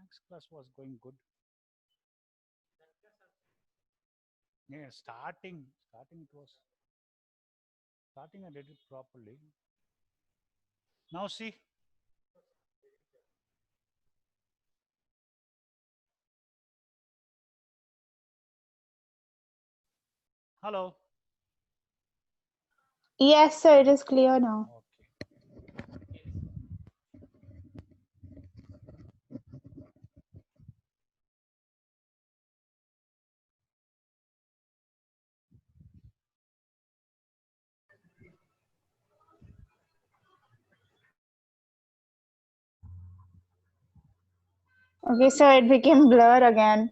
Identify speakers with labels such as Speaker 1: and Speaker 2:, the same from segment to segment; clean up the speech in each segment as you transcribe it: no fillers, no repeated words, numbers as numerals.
Speaker 1: Max class was going good. Yeah, starting it was starting. I did it properly. Now see. Hello.
Speaker 2: Yes, sir, it is clear now.
Speaker 1: Okay.
Speaker 2: Okay, so it became blur again.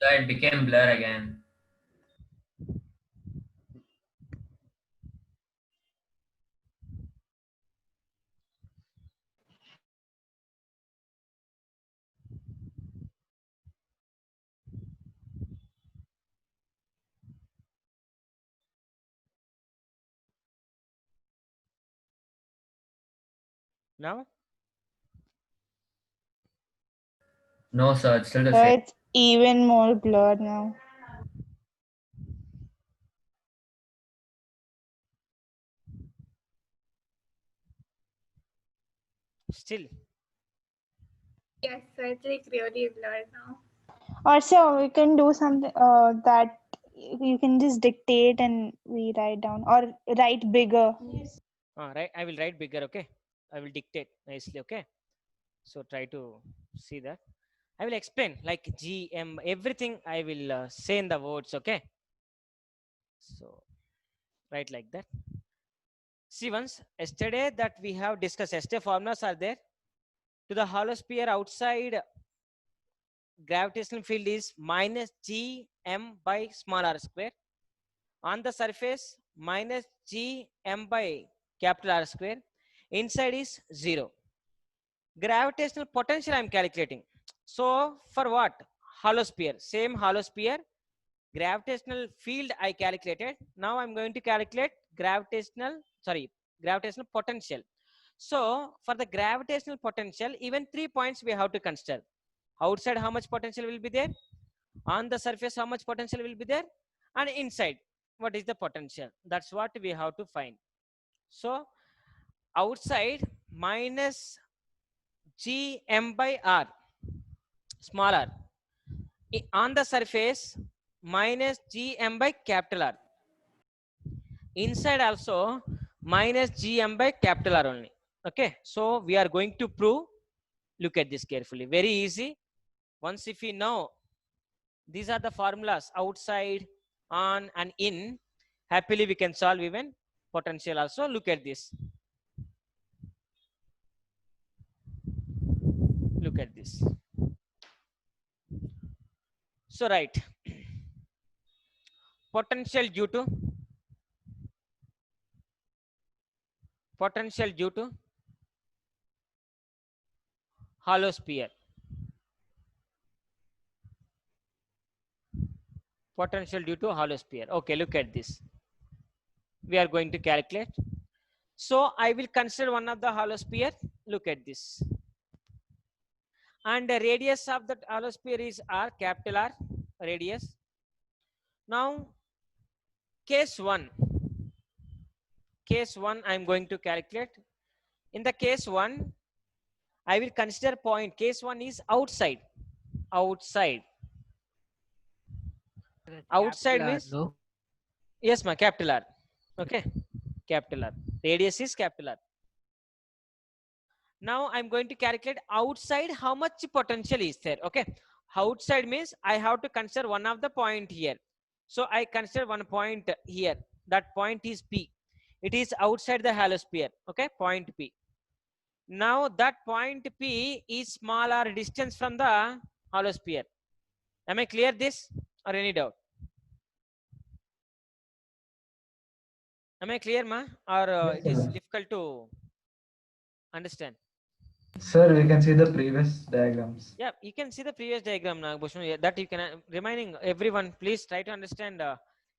Speaker 3: So it became blur again.
Speaker 4: Now?
Speaker 3: No, sir, it's still the
Speaker 2: So
Speaker 3: same.
Speaker 2: it's even more blurred now.
Speaker 4: Still.
Speaker 5: Yes, sir, it's like really blurred now.
Speaker 2: Also, we can do something that you can just dictate and we write down or write bigger.
Speaker 4: Right. I will write bigger. Okay. I will dictate nicely. Okay. So try to see that. I will explain like G, M, everything I will say in the words. Okay. So write like that. See, once yesterday that we have discussed, yesterday formulas are there. To the hollow sphere outside, gravitational field is minus G M by small r square. On the surface, minus G M by capital R square. Inside is 0. Gravitational potential I am calculating. So for what? Hollow sphere. Same hollow sphere. Gravitational field I calculated. Now I'm going to calculate gravitational potential. So for the gravitational potential, even 3 points we have to consider. Outside, how much potential will be there? On the surface, how much potential will be there? And inside, what is the potential? That's what we have to find. So outside minus G M by R, smaller. On the surface, minus G M by capital R. Inside also, minus G M by capital R only. Okay, so we are going to prove. Look at this carefully. Very easy. Once if we know these are the formulas outside, on, and in, happily we can solve even potential also. Look at this. Look at this. So right, potential due to hollow sphere. Potential due to hollow sphere. Okay, look at this. We are going to calculate. So I will consider one of the hollow sphere. Look at this. And the radius of the hollow sphere is R, capital R, radius. Now, case 1. Case 1, I am going to calculate. In the case 1, I will consider point. Case 1 is outside. Outside. Outside means?
Speaker 6: No?
Speaker 4: Yes, ma, capital R. Okay, capital R. Radius is capital R. Now I'm going to calculate outside how much potential is there. Okay, outside means I have to consider one of the point here. So I consider one point here. That point is P. It is outside the hollow sphere. Okay, point P. Now that point P is smaller distance from the hollow sphere. Am I clear this or any doubt? Am I clear, ma? Or
Speaker 7: Yes,
Speaker 4: it is
Speaker 7: sir.
Speaker 4: difficult to understand?
Speaker 7: Sir, we can see the previous diagrams.
Speaker 4: Yeah, you can see the previous diagram now, Bhushnu, that you can reminding everyone, please try to understand.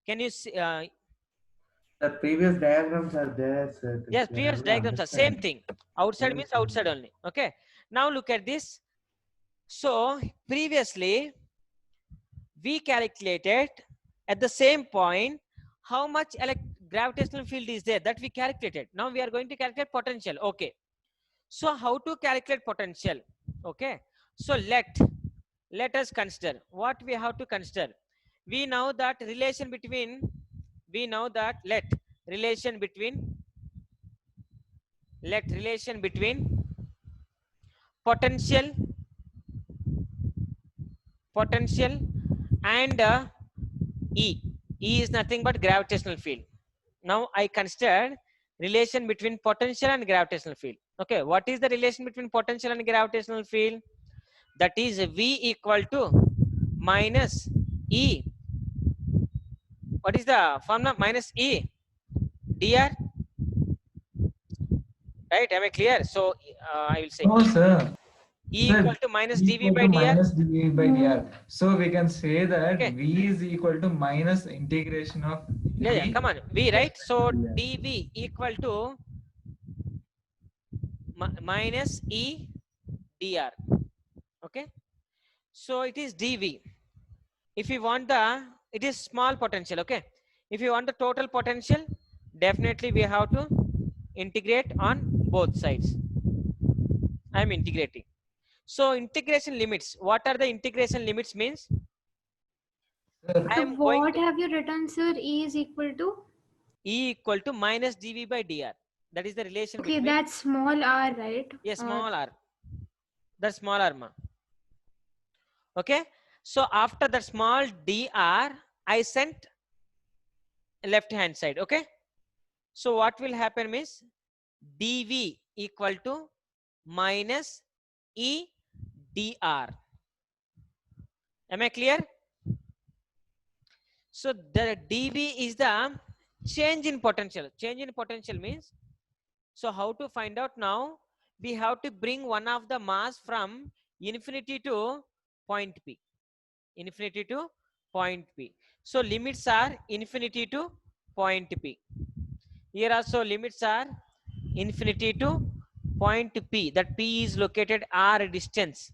Speaker 4: Can you see?
Speaker 8: The previous diagrams are there, sir.
Speaker 4: Yes,
Speaker 8: We are
Speaker 4: previous
Speaker 8: able to
Speaker 4: diagrams are same
Speaker 8: understand.
Speaker 4: thing. Outside
Speaker 8: Same
Speaker 4: means
Speaker 8: thing.
Speaker 4: outside only. Okay. Now look at this. So previously we calculated at the same point how much gravitational field is there, that we calculated. Now we are going to calculate potential. Okay, so how to calculate potential? Okay, so let us consider what we have to consider. We know that relation between relation between potential and E. E is nothing but gravitational field. Now I considered relation between potential and gravitational field. Okay, what is the relation between potential and gravitational field? That is V equal to minus E. What is the formula? Minus E dr. Right? Am I clear? So I will say
Speaker 7: No, sir.
Speaker 4: E
Speaker 7: Sir,
Speaker 4: equal to minus
Speaker 7: E
Speaker 4: dV
Speaker 7: equal
Speaker 4: by
Speaker 7: to
Speaker 4: dr.
Speaker 7: minus dV by dr. So we can say that
Speaker 4: Okay.
Speaker 7: V is equal to minus integration of
Speaker 4: Yeah,
Speaker 7: V
Speaker 4: come on. V, right? So
Speaker 7: dr.
Speaker 4: dV equal to minus E dr. Okay. So it is dV. If you want it is small potential. Okay. If you want the total potential, definitely we have to integrate on both sides. I am integrating. So integration limits. What are the integration limits means?
Speaker 7: Sir,
Speaker 4: I
Speaker 5: So
Speaker 4: am going
Speaker 5: what
Speaker 4: to
Speaker 5: have you written, sir? E is equal to?
Speaker 4: E equal to minus dV by dr. That is the relation
Speaker 5: Okay,
Speaker 4: between.
Speaker 5: that's small r, right?
Speaker 4: Yes, small r. The small r. Okay. So after the small dr, I sent left hand side. Okay. So what will happen means dV equal to minus E dr. Am I clear? So the dV is the change in potential. Change in potential means, so how to find out now? We have to bring one of the mass from infinity to point P. Infinity to point P. So limits are infinity to point P. Here also limits are infinity to point P. That P is located r distance.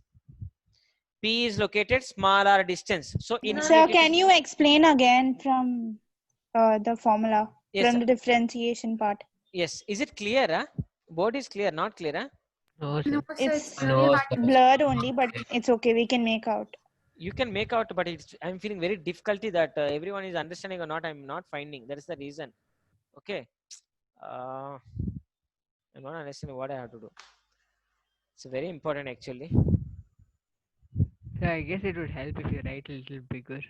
Speaker 4: P is located small r distance. So infinity.
Speaker 2: Sir, can you explain again from the formula,
Speaker 4: Yes,
Speaker 2: from the differentiation part?
Speaker 4: yes. Is it clear? Huh? Board is clear, not clear? Huh?
Speaker 8: No,
Speaker 5: No,
Speaker 8: sir.
Speaker 5: sir,
Speaker 2: It's
Speaker 5: it's really
Speaker 3: No,
Speaker 5: hard.
Speaker 3: sir.
Speaker 2: blurred only, but it's okay. We can make out.
Speaker 4: You can make out, but I'm feeling very difficulty that everyone is understanding or not. I'm not finding. That is the reason. Okay. I'm not understanding what I have to do. It's very important actually.
Speaker 6: So I guess it would help if you write a little bigger.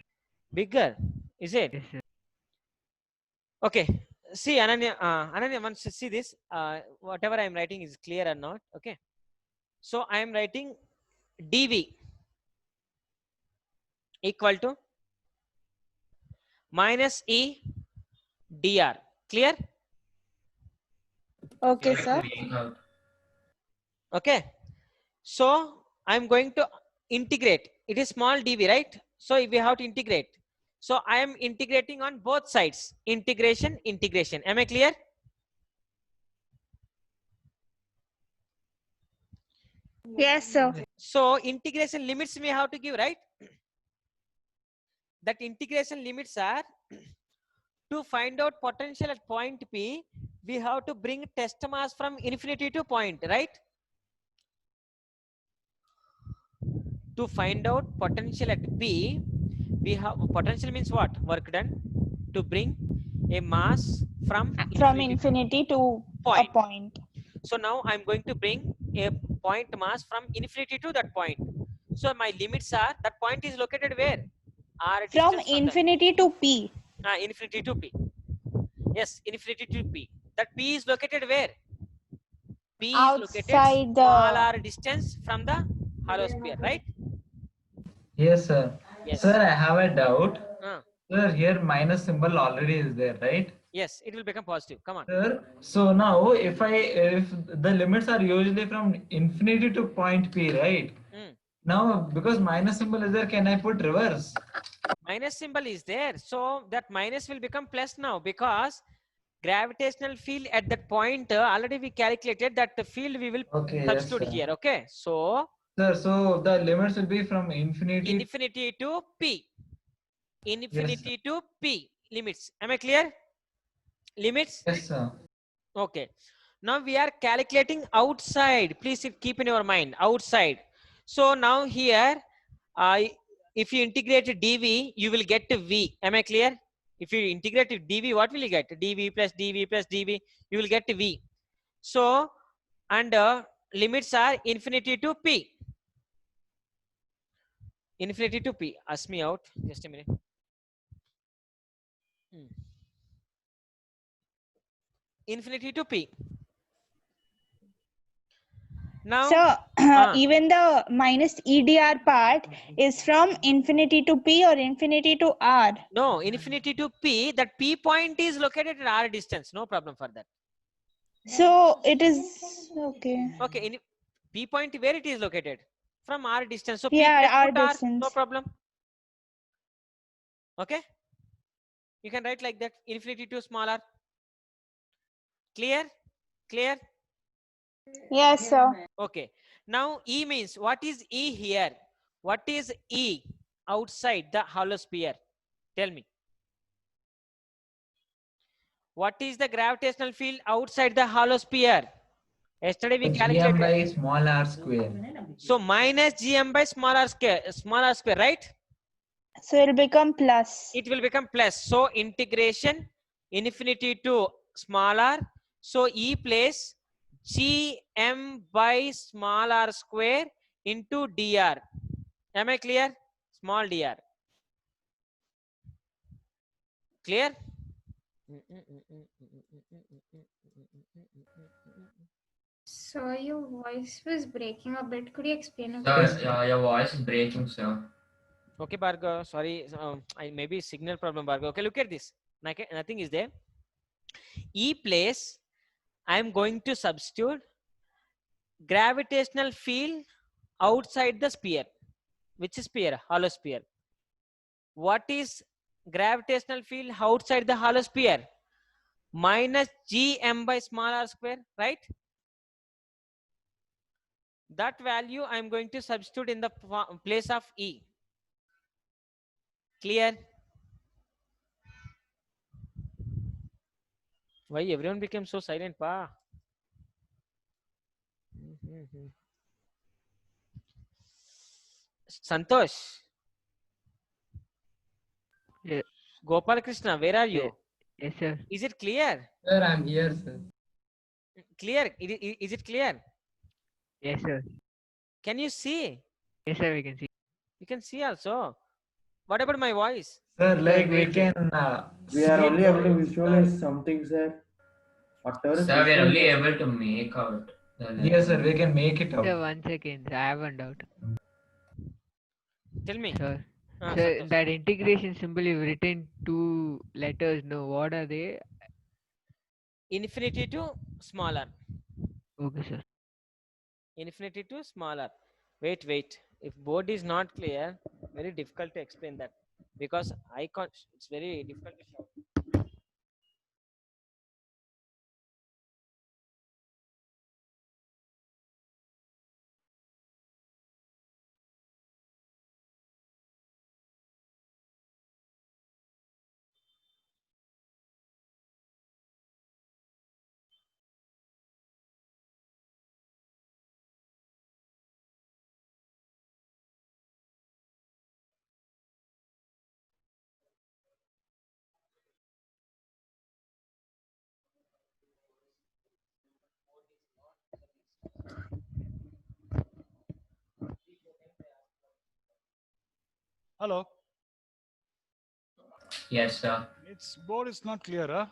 Speaker 4: Bigger, is it?
Speaker 6: Yes, sir.
Speaker 4: Okay. See, Ananya wants to see this. Whatever I'm writing is clear or not. Okay. So I am writing dV equal to minus E dr. Clear?
Speaker 2: Okay,
Speaker 3: You're
Speaker 2: sir.
Speaker 3: reading out.
Speaker 4: Okay. So I'm going to integrate. It is small dV, right? So we have to integrate. So I am integrating on both sides. Integration. Am I clear?
Speaker 2: Yes, sir.
Speaker 4: So integration limits we have to give, right? That integration limits are to find out potential at point P, we have to bring test mass from infinity to point, right? To find out potential at P, we have potential means what? Work done. To bring a mass from
Speaker 2: Infinity to
Speaker 4: point.
Speaker 2: a point.
Speaker 4: So now I'm going to bring a point mass from infinity to that point. So my limits are, that point is located where? R
Speaker 2: From
Speaker 4: distance
Speaker 2: infinity to P.
Speaker 4: infinity to P. Yes, infinity to P. That P is located where? P is located
Speaker 2: Outside
Speaker 4: small
Speaker 2: the.
Speaker 4: r distance from the hollow sphere, right?
Speaker 7: yes, sir.
Speaker 4: Yes.
Speaker 7: Sir, I have a doubt.
Speaker 4: Uh,
Speaker 7: Sir, here minus symbol already is there, right?
Speaker 4: yes, it will become positive. Come on.
Speaker 7: Sir, so now if the limits are usually from infinity to point P, right? Now because minus symbol is there, can I put reverse?
Speaker 4: Minus symbol is there. So that minus will become plus now, because gravitational field at that point already we calculated that the field we will
Speaker 7: Okay, yes,
Speaker 4: substitute
Speaker 7: sir.
Speaker 4: here. Okay. So
Speaker 7: Sir, so the limits will be from infinity.
Speaker 4: Infinity to P. Infinity to P. Limits. Am I clear? Limits?
Speaker 7: Yes, sir.
Speaker 4: Okay. Now we are calculating outside. Please keep in your mind outside. So now here, if you integrate dv, you will get to v. Am I clear? If you integrate dv, what will you get? dv plus dv plus dv. You will get to v. So, and limits are infinity to p. Infinity to p. Ask me out. Just a minute. Infinity to p. Now,
Speaker 2: So even the minus EDR part is from infinity to P or infinity to R?
Speaker 4: no, infinity to P, that P point is located at R distance. No problem for that.
Speaker 2: So it is okay.
Speaker 4: Okay, in P point, where it is located? From R distance. So
Speaker 2: Yeah,
Speaker 4: P plus
Speaker 2: R
Speaker 4: put R,
Speaker 2: distance.
Speaker 4: no problem. Okay. You can write like that, infinity to small r. Clear? Clear?
Speaker 2: Yes, sir.
Speaker 4: Okay. Now E means, what is E here? What is E outside the hollow sphere? Tell me. What is the gravitational field outside the hollow sphere? Yesterday we
Speaker 7: Gm
Speaker 4: calculated.
Speaker 7: by small r square.
Speaker 4: So minus gm by small r square, right?
Speaker 2: So it'll become plus.
Speaker 4: It will become plus. So integration infinity to small r. So E place gm by small r square into dr. Am I clear? Small dr. Clear?
Speaker 5: So your voice was breaking a bit. Could you explain a
Speaker 3: Sir,
Speaker 5: bit?
Speaker 3: your voice is breaking, sir.
Speaker 4: Okay, Bhargav. Sorry, I maybe signal problem, Bhargav. Okay, look at this. Nothing is there. E place, I am going to substitute gravitational field outside the sphere. Which sphere? Hollow sphere. What is gravitational field outside the hollow sphere? Minus gm by small r square, right? That value I am going to substitute in the place of E. Clear? Why everyone became so silent, pa? Santosh.
Speaker 6: Yeah.
Speaker 4: Gopal Krishna, where are you?
Speaker 6: Yes, sir.
Speaker 4: Is it clear?
Speaker 7: Sir, I'm here, sir.
Speaker 4: Clear? Is it clear?
Speaker 6: Yes, sir.
Speaker 4: Can you see?
Speaker 6: Yes, sir. We can see.
Speaker 4: You can see also. What about my voice?
Speaker 7: Sir, like we
Speaker 8: wait,
Speaker 7: can.
Speaker 8: We are
Speaker 7: see
Speaker 8: only
Speaker 7: it
Speaker 8: able to
Speaker 7: from-
Speaker 8: visualize something, sir. Whatever is
Speaker 3: Sir, we are
Speaker 8: visible,
Speaker 3: only
Speaker 8: sir.
Speaker 3: able to make out.
Speaker 7: Yes, sir, we can make it
Speaker 6: Sir,
Speaker 7: out.
Speaker 6: 1 second. I have one doubt.
Speaker 4: Tell me.
Speaker 6: Sir. Sir,
Speaker 4: Santosh.
Speaker 6: that integration symbol you've written two letters. No, what are they?
Speaker 4: Infinity to smaller.
Speaker 6: Okay, sir.
Speaker 4: Infinity to smaller. Wait. If board is not clear, very difficult to explain that because I can't. It's very difficult to show.
Speaker 1: Hello.
Speaker 3: Yes, sir.
Speaker 1: Its board is not clear, huh?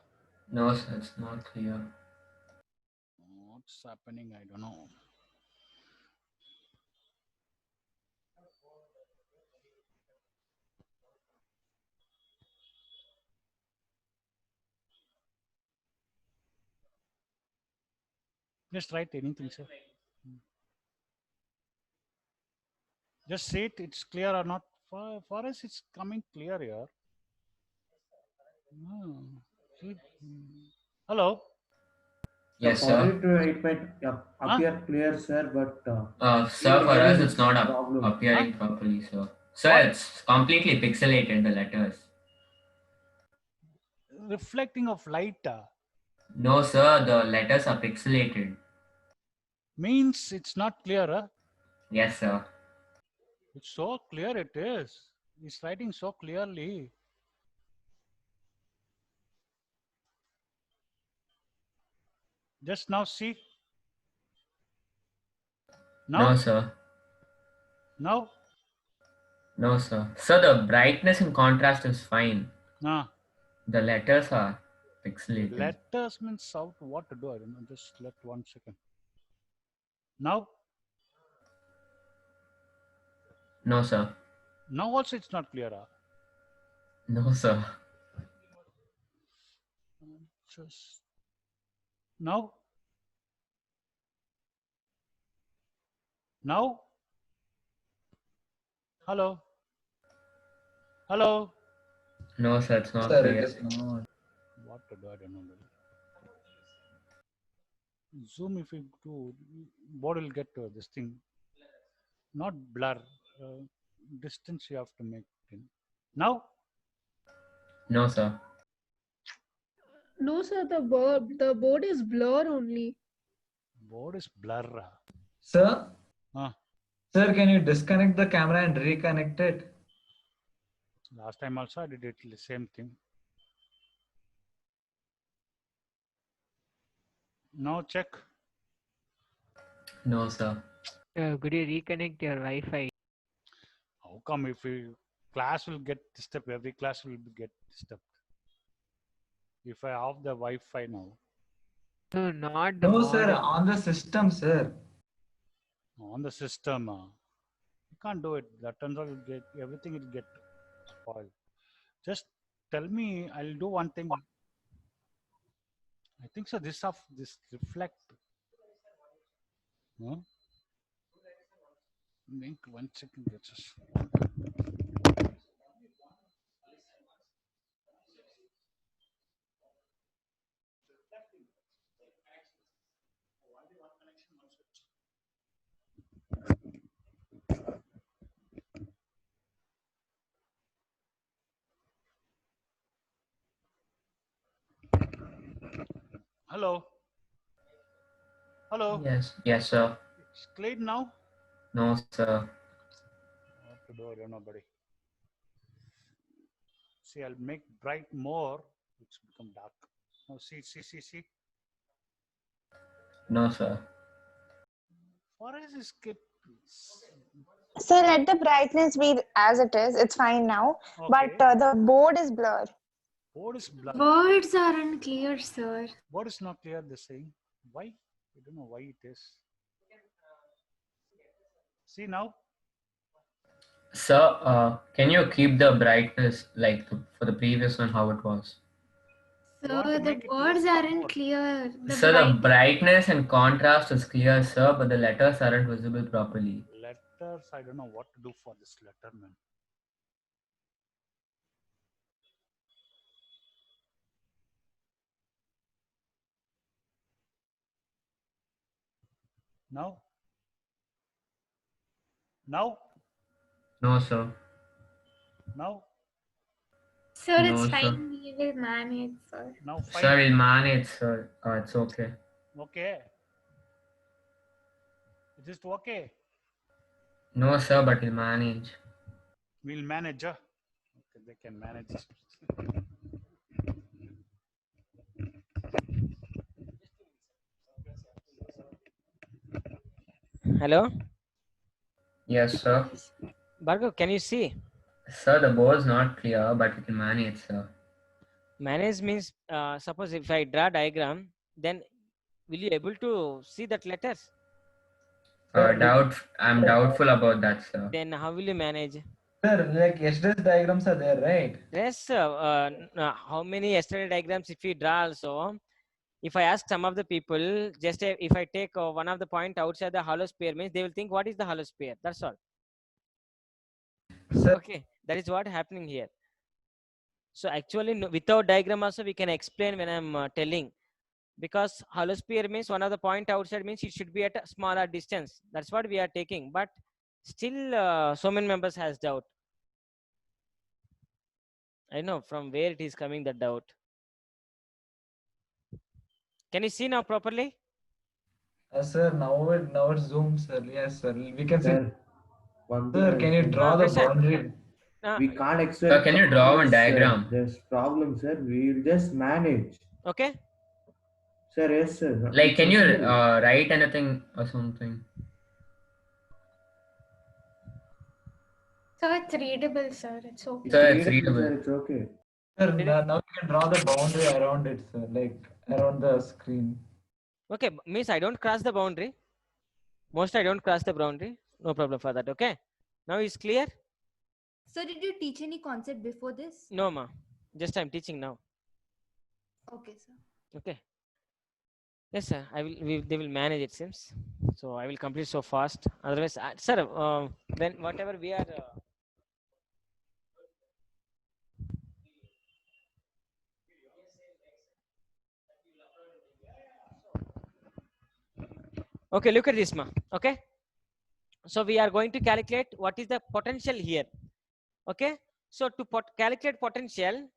Speaker 3: No, sir, it's not clear.
Speaker 1: What's happening? I don't know. Just write anything, sir. Just say it's clear or not. For us, it's coming clear here. No. See? Hello.
Speaker 3: Yes,
Speaker 8: For
Speaker 3: sir.
Speaker 8: it might appear clear, sir, but
Speaker 3: Sir, for us, it's not
Speaker 8: problem.
Speaker 3: appearing properly, sir. Sir, it's completely pixelated, the letters.
Speaker 1: Reflecting of light
Speaker 3: No, sir, the letters are pixelated.
Speaker 1: means it's not clear.
Speaker 3: Yes, sir.
Speaker 1: It's so clear it is. He's writing so clearly. Just now see. Now?
Speaker 3: No, sir.
Speaker 1: Now?
Speaker 3: No, sir. Sir, the brightness and contrast is fine.
Speaker 1: Ah.
Speaker 3: The letters are pixelated.
Speaker 1: Letters means out what to do. I don't know. Just let 1 second. Now?
Speaker 3: No, sir.
Speaker 1: Now also it's not clear.
Speaker 3: No, sir.
Speaker 1: Just now? Now? Hello? Hello?
Speaker 3: No, sir, it's not
Speaker 7: Sir,
Speaker 3: clear.
Speaker 7: it is not.
Speaker 1: What to do? I don't know. Zoom, if you do, board will get to this thing. Not blur. Distance you have to make in. Now?
Speaker 3: No, sir.
Speaker 9: No, sir, the board is blur only.
Speaker 1: Board is blur.
Speaker 7: Sir?
Speaker 1: Ah.
Speaker 7: Sir, can you disconnect the camera and reconnect it?
Speaker 1: Last time also I did it the same thing. Now check.
Speaker 3: No, sir.
Speaker 6: Could you reconnect your Wi-Fi?
Speaker 1: How come if class will get disturbed, every class will get disturbed. If I off the Wi-Fi now.
Speaker 6: No, not the
Speaker 7: No, sir,
Speaker 6: modem.
Speaker 7: on the system, sir.
Speaker 1: On the system, you can't do it. That turns out will get everything will get spoiled. Just tell me, I'll do one thing. I think so. This reflect. Huh? Make 1 second. Just. Hello. Hello.
Speaker 3: Yes. Yes, sir.
Speaker 1: It's clear now.
Speaker 3: No, sir.
Speaker 1: What to do? I don't know, buddy. See, I'll make bright more. It's become dark. Now see.
Speaker 3: No, sir.
Speaker 1: For us, is skip.
Speaker 2: So let the brightness be as it is. It's fine now.
Speaker 1: Okay.
Speaker 2: But the board is blur.
Speaker 1: Board is blurred.
Speaker 5: Words are unclear, sir.
Speaker 1: Board is not clear. They're saying why? I don't know why it is. See now.
Speaker 3: Sir, can you keep the brightness like for the previous one how it was?
Speaker 1: You want to
Speaker 5: Sir, the
Speaker 1: make it
Speaker 5: words
Speaker 1: clear?
Speaker 5: aren't clear.
Speaker 3: Sir, the brightness and contrast is clear, sir, but the letters aren't visible properly.
Speaker 1: Letters. I don't know what to do for this letter, man. Now. Now.
Speaker 3: No, sir.
Speaker 1: Now.
Speaker 5: Sir,
Speaker 3: No,
Speaker 5: it's
Speaker 3: sir.
Speaker 5: fine. We will manage, sir.
Speaker 1: Now. Fine.
Speaker 3: Sir, we'll manage, sir. It's okay.
Speaker 1: Okay. Is it okay?
Speaker 3: No, sir, but we'll manage.
Speaker 1: We'll manage. Okay, they can manage.
Speaker 4: Hello,
Speaker 3: Yes, sir.
Speaker 4: Bhargav, can you see?
Speaker 3: Sir, the board's not clear, but we can manage, sir.
Speaker 4: Manage means suppose if I draw diagram, then will you able to see that letters?
Speaker 3: I'm doubtful about that, sir.
Speaker 4: Then how will you manage?
Speaker 7: Sir, like yesterday's diagrams are there, right?
Speaker 4: Yes, how many yesterday diagrams if we draw also, if I ask some of the people, just if I take one of the point outside the hollow sphere means they will think what is the hollow sphere, that's all.
Speaker 7: Sir,
Speaker 4: Okay, that is what happening here. So actually without diagram also we can explain when I'm telling because hollow sphere means one of the point outside means it should be at a smaller distance. That's what we are taking, but still so many members has doubt. I know from where it is coming, the doubt. Can you see now properly?
Speaker 7: Sir, now it's zoom, sir. Yes, sir. We can see.
Speaker 8: Sir, one thing
Speaker 7: Sir,
Speaker 8: I
Speaker 7: can you
Speaker 8: think,
Speaker 7: draw the
Speaker 4: Prashant.
Speaker 7: boundary?
Speaker 8: we can't expect
Speaker 3: can you draw one
Speaker 8: this,
Speaker 3: diagram?
Speaker 8: There's problem, sir. We'll just manage.
Speaker 4: Okay.
Speaker 8: Sir, yes, sir.
Speaker 3: Like,
Speaker 8: It's
Speaker 3: can you
Speaker 8: possible.
Speaker 3: write anything or something?
Speaker 5: So it's readable, sir. It's okay.
Speaker 3: Sir, it's readable.
Speaker 8: Sir, it's okay.
Speaker 7: Sir, now you can draw the boundary around it, sir. Like around the screen.
Speaker 4: Okay, means I don't cross the boundary. Most I don't cross the boundary. No problem for that. Okay. Now it's clear?
Speaker 10: Sir, did you teach any concept before this?
Speaker 4: No, ma. Just I'm teaching now.
Speaker 10: Okay, sir.
Speaker 4: Okay. Yes, sir. They will manage it seems. So I will complete so fast. Otherwise, sir, when whatever we are. Okay, look at this, ma. Okay. So we are going to calculate what is the potential here. Okay. So to calculate potential.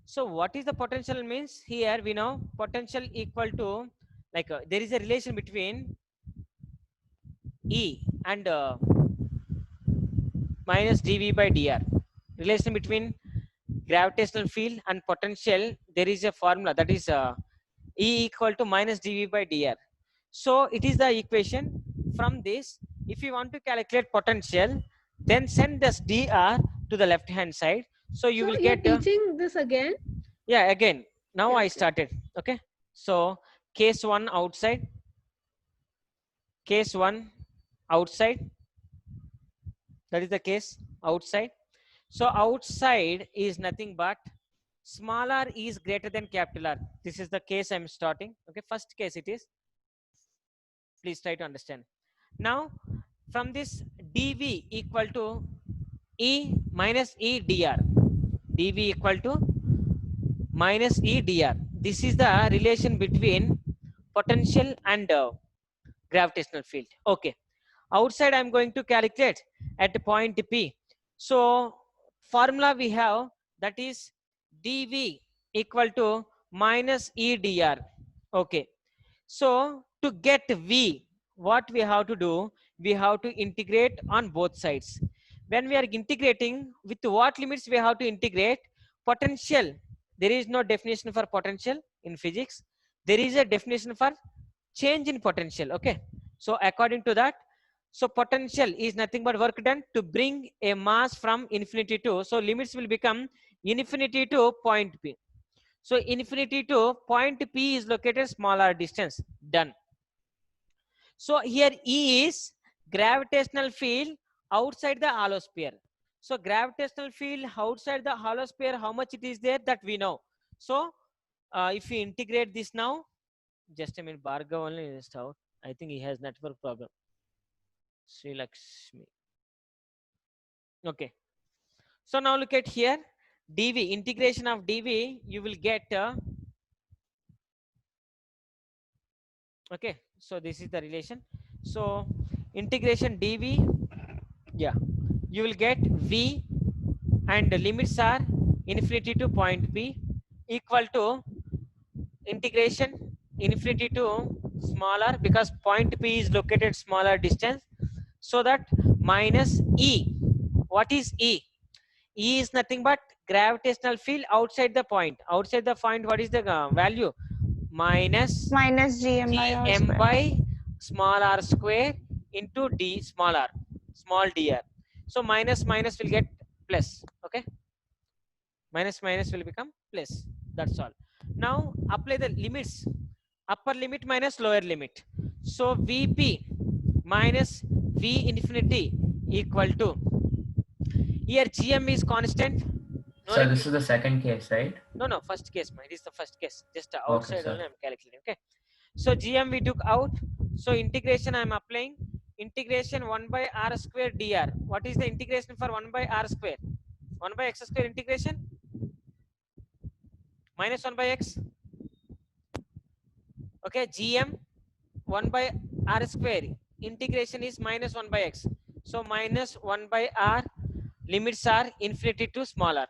Speaker 4: So what is the potential means here we know potential equal to like there is a relation between E and minus dV by dr. Relation between gravitational field and potential, there is a formula that is E equal to minus dV by dr. So it is the equation. From this, if you want to calculate potential, then send this dr to the left hand side. So you will get
Speaker 9: teaching this again.
Speaker 4: Yeah, again. Now
Speaker 9: Yeah,
Speaker 4: I
Speaker 9: okay.
Speaker 4: started. Okay. So case 1 outside. Case 1 outside. That is the case outside. So outside is nothing but small r is greater than capital R. This is the case I'm starting. Okay. First case it is. Please try to understand. Now from this dV equal to E minus E dr. dV equal to minus E dr. This is the relation between potential and gravitational field. Okay. Outside I'm going to calculate at point P. So formula we have, that is dV equal to minus E dr. Okay. So to get V, what we have to do, we have to integrate on both sides. When we are integrating, with what limits we have to integrate? Potential. There is no definition for potential in physics. There is a definition for change in potential. Okay. So according to that, so potential is nothing but work done to bring a mass from infinity to, so limits will become infinity to point P. So infinity to point P is located smaller distance. Done. So here E is gravitational field outside the hollow sphere. So gravitational field outside the hollow sphere, how much it is there, that we know. So if we integrate this now, just a minute, Bhargav only is out. I think he has network problem. Sri Lakshmi. Okay. So now look at here. dV, integration of dV, you will get okay. So this is the relation. So integration dV, yeah, you will get V, and the limits are infinity to point P equal to integration infinity to smaller, because point P is located smaller distance, so that minus E. What is E? E is nothing but gravitational field outside the point. Outside the point, what is the value? Minus
Speaker 2: Gm by r
Speaker 4: Gm
Speaker 2: square.
Speaker 4: by small r square into d small r, small dr. So minus minus will get plus. Okay. Minus minus will become plus. That's all. Now apply the limits. Upper limit minus lower limit. So Vp minus V infinity equal to, here Gm is constant. No,
Speaker 3: So this is the second case, right?
Speaker 4: no, first case, it is the first case. Just
Speaker 3: Okay,
Speaker 4: outside
Speaker 3: sir.
Speaker 4: only I'm calculating. Okay. So Gm we took out. So integration I'm applying. Integration 1 by r square dr. What is the integration for 1 by r square? 1 by x square integration? Minus 1 by x. Okay, gm 1 by r square integration is minus 1 by x. So minus 1 by r, limits are infinity to small r.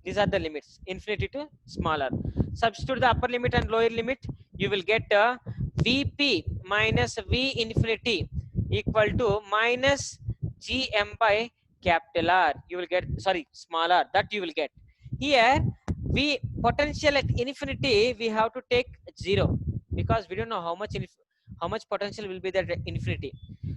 Speaker 4: These are the limits, infinity to small r. Substitute the upper limit and lower limit. You will get vp minus v infinity equal to minus gm by capital R. You will get, sorry, small r, that you will get. Here, we potential at infinity, we have to take 0 because we don't know how much potential will be there at infinity.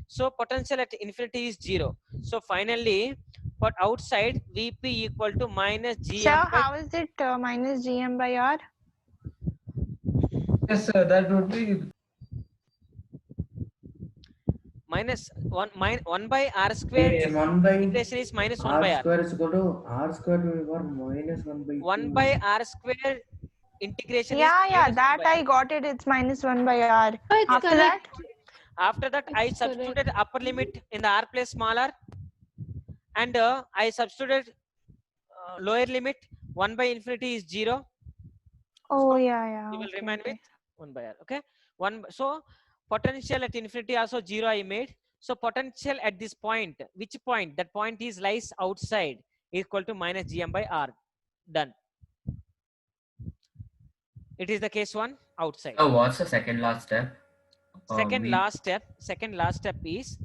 Speaker 4: So potential at infinity is 0. So finally, but outside vp equal to minus
Speaker 2: So
Speaker 4: gm by
Speaker 2: how is it minus gm by r?
Speaker 7: Yes, sir. That would be
Speaker 4: minus 1 by r square.
Speaker 8: Hey, 1 by
Speaker 4: Integration is minus 1
Speaker 8: r
Speaker 4: by r.
Speaker 8: square is equal to r square to the power minus 1 by
Speaker 4: 1
Speaker 8: 2.
Speaker 4: by r square integration is
Speaker 2: Yeah,
Speaker 4: minus 1
Speaker 2: that
Speaker 4: by
Speaker 2: I
Speaker 4: r.
Speaker 2: got it. It's minus 1 by r.
Speaker 9: It's
Speaker 2: After
Speaker 9: correct.
Speaker 2: that,
Speaker 4: After that, I
Speaker 9: It's
Speaker 4: substituted
Speaker 9: correct.
Speaker 4: upper limit in the r place smaller, and I substituted lower limit. 1 by infinity is 0.
Speaker 2: oh
Speaker 4: So
Speaker 2: yeah, yeah.
Speaker 4: you will
Speaker 2: Okay,
Speaker 4: remain
Speaker 2: okay.
Speaker 4: with 1 by r. Okay, so potential at infinity also 0 I made. So potential at this point, which point? That point is lies outside, equal to minus gm by r. Done. It is the case 1 outside.
Speaker 3: So what's the second last step?
Speaker 4: Second
Speaker 3: We-
Speaker 4: last step is,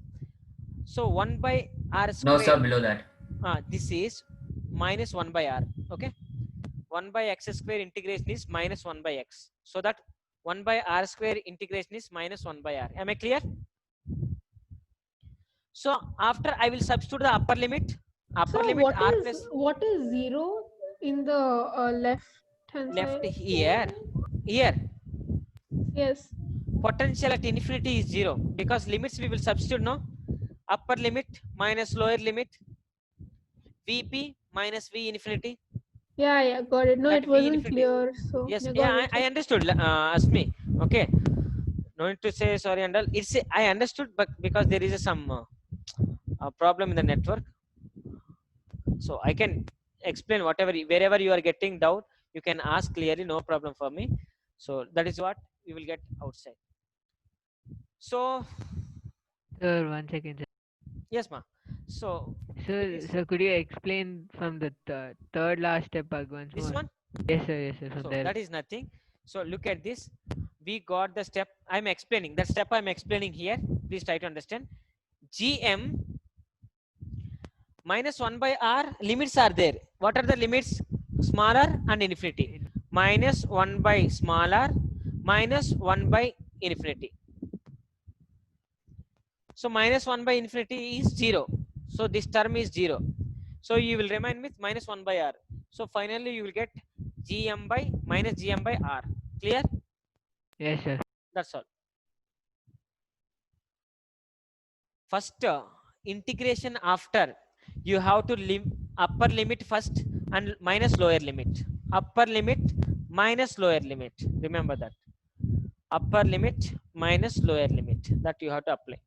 Speaker 4: so 1 by r
Speaker 3: No,
Speaker 4: square.
Speaker 3: sir, below that.
Speaker 4: This is minus 1 by r. Okay, 1 by x square integration is minus 1 by x. So that 1 by r square integration is minus 1 by r. Am I clear? So after I will substitute the upper limit. Upper
Speaker 9: So
Speaker 4: limit r plus
Speaker 9: what is 0 in the left hand
Speaker 4: left
Speaker 9: side?
Speaker 4: here. Here
Speaker 9: Yes.
Speaker 4: potential at infinity is 0 because limits we will substitute, no? Upper limit minus lower limit, vp minus v infinity.
Speaker 9: Yeah, yeah, got it. No,
Speaker 4: That
Speaker 9: it
Speaker 4: V
Speaker 9: wasn't
Speaker 4: infinity.
Speaker 9: clear. So
Speaker 4: Yes,
Speaker 9: yeah,
Speaker 4: yeah,
Speaker 9: got it.
Speaker 4: I understood, Asmi. Okay, no need to say sorry and all. It's I understood, but because there is some problem in the network, so I can explain whatever, wherever you are getting doubt, you can ask clearly, no problem for me. So that is what we will get outside. So
Speaker 6: Sir, 1 second, sir.
Speaker 4: yes, ma. So
Speaker 6: Sir, could you explain from the third last step once
Speaker 4: this
Speaker 6: more?
Speaker 4: one.
Speaker 6: Yes, sir. Yes, sir. From
Speaker 4: So
Speaker 6: there.
Speaker 4: that is nothing. So look at this. We got the step. I'm explaining. That step I'm explaining here. Please try to understand. Gm minus 1 by r, limits are there. What are the limits? Smaller and infinity. Minus 1 by smaller, minus 1 by infinity. So minus 1 by infinity is 0. So this term is 0. So you will remain with minus 1 by r. So finally you will get gm by minus gm by r. Clear?
Speaker 6: Yes, sir.
Speaker 4: That's all. First integration after, you have to upper limit first and minus lower limit. Upper limit minus lower limit. Remember that. Upper limit minus lower limit. That you have to apply.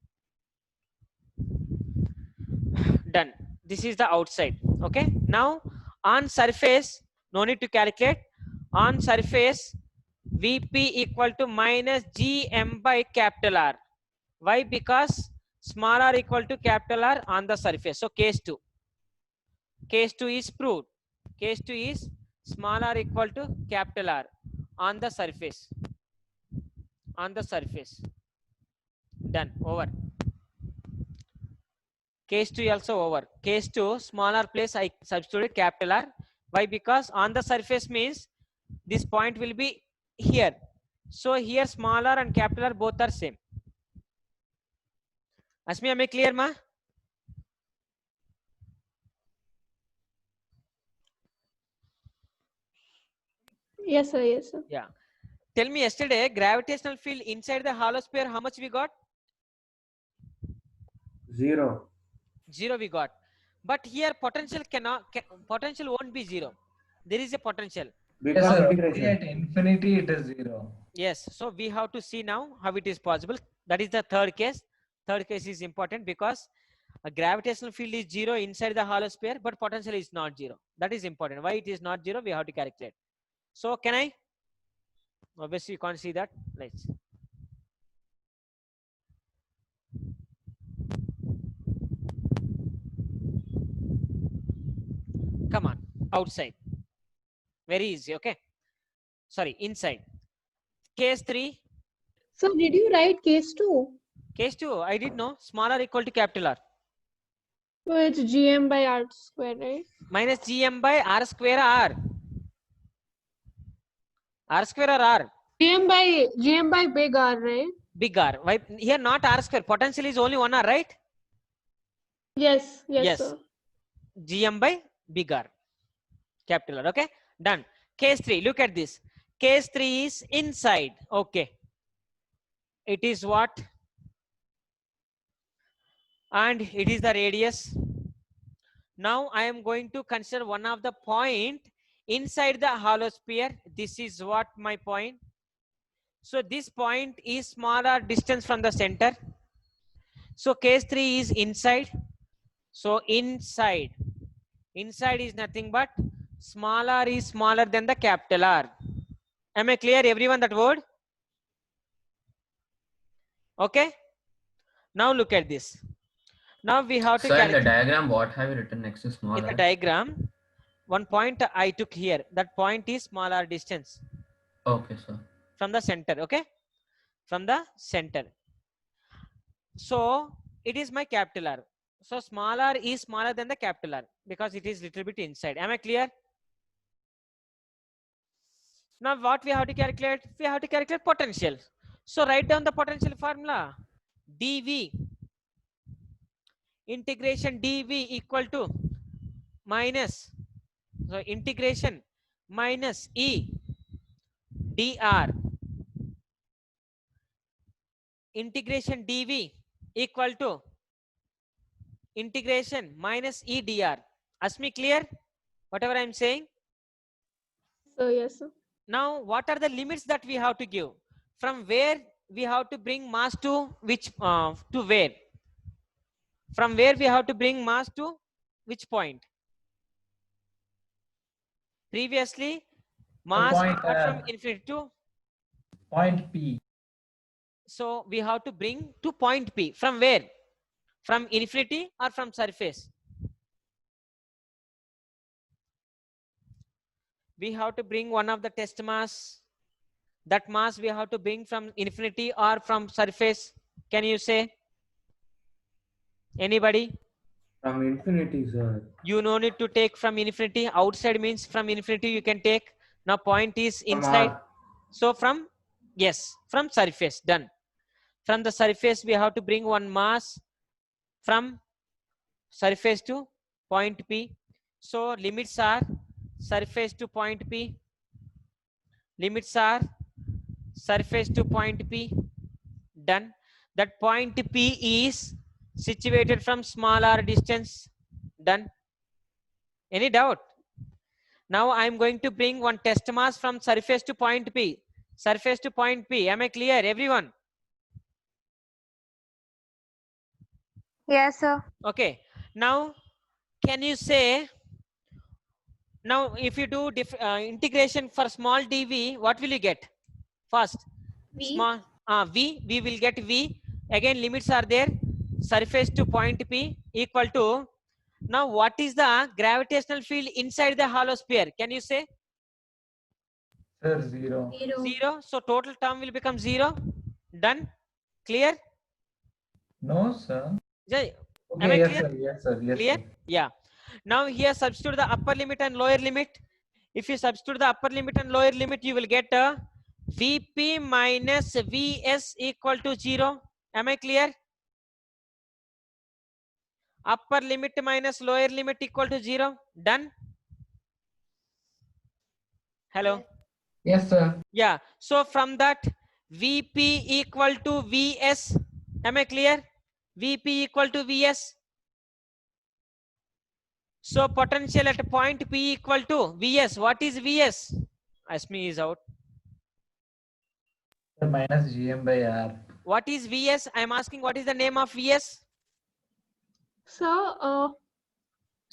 Speaker 4: Done. This is the outside. Okay. Now on surface, no need to calculate. On surface, vp equal to minus gm by capital R. Why? Because small r equal to capital R on the surface. So case 2. Case 2 is proved. Case 2 is small r equal to capital R on the surface. On the surface. Done. Over. Case 2 also over. Case 2, smaller place I substituted capital R. Why? Because on the surface means this point will be here. So here smaller and capital R both are same. Asmi, am I clear, ma?
Speaker 9: Yes, sir. Yes, sir.
Speaker 4: Yeah. Tell me, yesterday gravitational field inside the hollow sphere, how much we got?
Speaker 8: 0.
Speaker 4: 0 we got. But here potential potential won't be 0. There is a potential.
Speaker 7: yes,
Speaker 8: Because
Speaker 7: sir.
Speaker 8: integration.
Speaker 7: At infinity it is 0.
Speaker 4: Yes. So we have to see now how it is possible. That is the third case. Third case is important because a gravitational field is 0 inside the hollow sphere, but potential is not 0. That is important. Why it is not 0? We have to calculate. So can I? Obviously, you can't see that. Let's. Come on, outside. Very easy, okay? Sorry, inside. Case 3.
Speaker 9: So did you write case 2?
Speaker 4: Case 2, I did know. Small r equal to capital R.
Speaker 9: So it's GM by R square, right?
Speaker 4: Minus GM by R square R. R square or R?
Speaker 9: GM by big R, right?
Speaker 4: Big R. Why here not R square? Potential is only 1 R, right?
Speaker 9: Yes,
Speaker 4: Yes.
Speaker 9: sir.
Speaker 4: GM by big R. Capital R. Okay. Done. Case 3. Look at this. Case 3 is inside. Okay. It is what? And it is the radius. Now I am going to consider one of the point inside the hollow sphere. This is what my point. So this point is smaller distance from the center. So case 3 is inside. So inside. Inside is nothing but smaller is smaller than the capital R. Am I clear, everyone, that word? Okay. Now look at this. Now we have to
Speaker 3: So in the
Speaker 4: calculate.
Speaker 3: diagram, what have you written next to small
Speaker 4: In the
Speaker 3: r?
Speaker 4: diagram, one point I took here. That point is smaller distance.
Speaker 3: Okay, sir.
Speaker 4: From the center. Okay. From the center. So it is my capital R. So small r is smaller than the capital R because it is little bit inside. Am I clear? Now what we have to calculate? We have to calculate potential. So write down the potential formula. dV integration dV equal to minus, so integration minus E dr integration dV equal to integration minus E dr. Asmi, clear whatever I am saying?
Speaker 9: So yes, sir.
Speaker 4: Now what are the limits that we have to give? From where we have to bring mass to which to where? From where we have to bring mass to which point? Previously mass
Speaker 7: point,
Speaker 4: got from infinity to
Speaker 7: point P.
Speaker 4: so we have to bring to point P. From where? From infinity or from surface? We have to bring one of the test mass. That mass we have to bring from infinity or from surface. Can you say? Anybody?
Speaker 8: From infinity, sir.
Speaker 4: You no need to take from infinity. Outside means from infinity you can take. Now point is
Speaker 8: From
Speaker 4: inside.
Speaker 8: R.
Speaker 4: So from, yes, from surface. Done. From the surface we have to bring one mass from surface to point P. So limits are surface to point P. Limits are surface to point P. Done. That point P is situated from smaller distance. Done. Any doubt? Now I am going to bring one test mass from surface to point P. Surface to point P. Am I clear, everyone?
Speaker 2: Yes, sir.
Speaker 4: Okay. Now, can you say, now if you do integration for small dv, what will you get? First,
Speaker 5: V.
Speaker 4: small we will get V. Again, limits are there. Surface to point P equal to, now what is the gravitational field inside the hollow sphere? Can you say?
Speaker 7: Sir, 0.
Speaker 4: 0. So total term will become 0. Done. Clear?
Speaker 7: No, sir.
Speaker 4: Jay, am
Speaker 7: Okay,
Speaker 4: I
Speaker 7: yes,
Speaker 4: clear?
Speaker 7: sir. Yes, sir. Yes,
Speaker 4: Clear?
Speaker 7: sir.
Speaker 4: Yeah. Now here substitute the upper limit and lower limit. If you substitute the upper limit and lower limit, you will get a Vp minus Vs equal to 0. Am I clear? Upper limit minus lower limit equal to 0. Done. Hello.
Speaker 7: Yes, sir.
Speaker 4: Yeah. So from that Vp equal to Vs. Am I clear? Vp equal to Vs. So potential at point P equal to Vs. What is Vs? Asmi is out.
Speaker 7: Sir, minus GM by R.
Speaker 4: What is Vs? I am asking what is the name of Vs?
Speaker 9: So,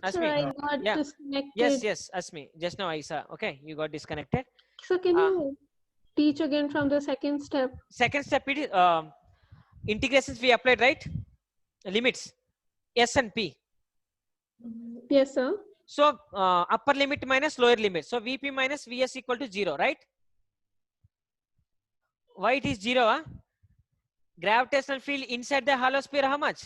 Speaker 9: sir,
Speaker 4: Asmi.
Speaker 9: I got
Speaker 4: Yeah.
Speaker 9: disconnected.
Speaker 4: Yes, yes, Asmi. Just now I saw. Okay, you got disconnected.
Speaker 9: So can you teach again from the second step.
Speaker 4: Second step, it is integrations we applied, right? Limits S and P.
Speaker 9: Yes, sir.
Speaker 4: So upper limit minus lower limit. So Vp minus Vs equal to 0, right? Why it is 0? Huh? Gravitational field inside the hollow sphere, how much?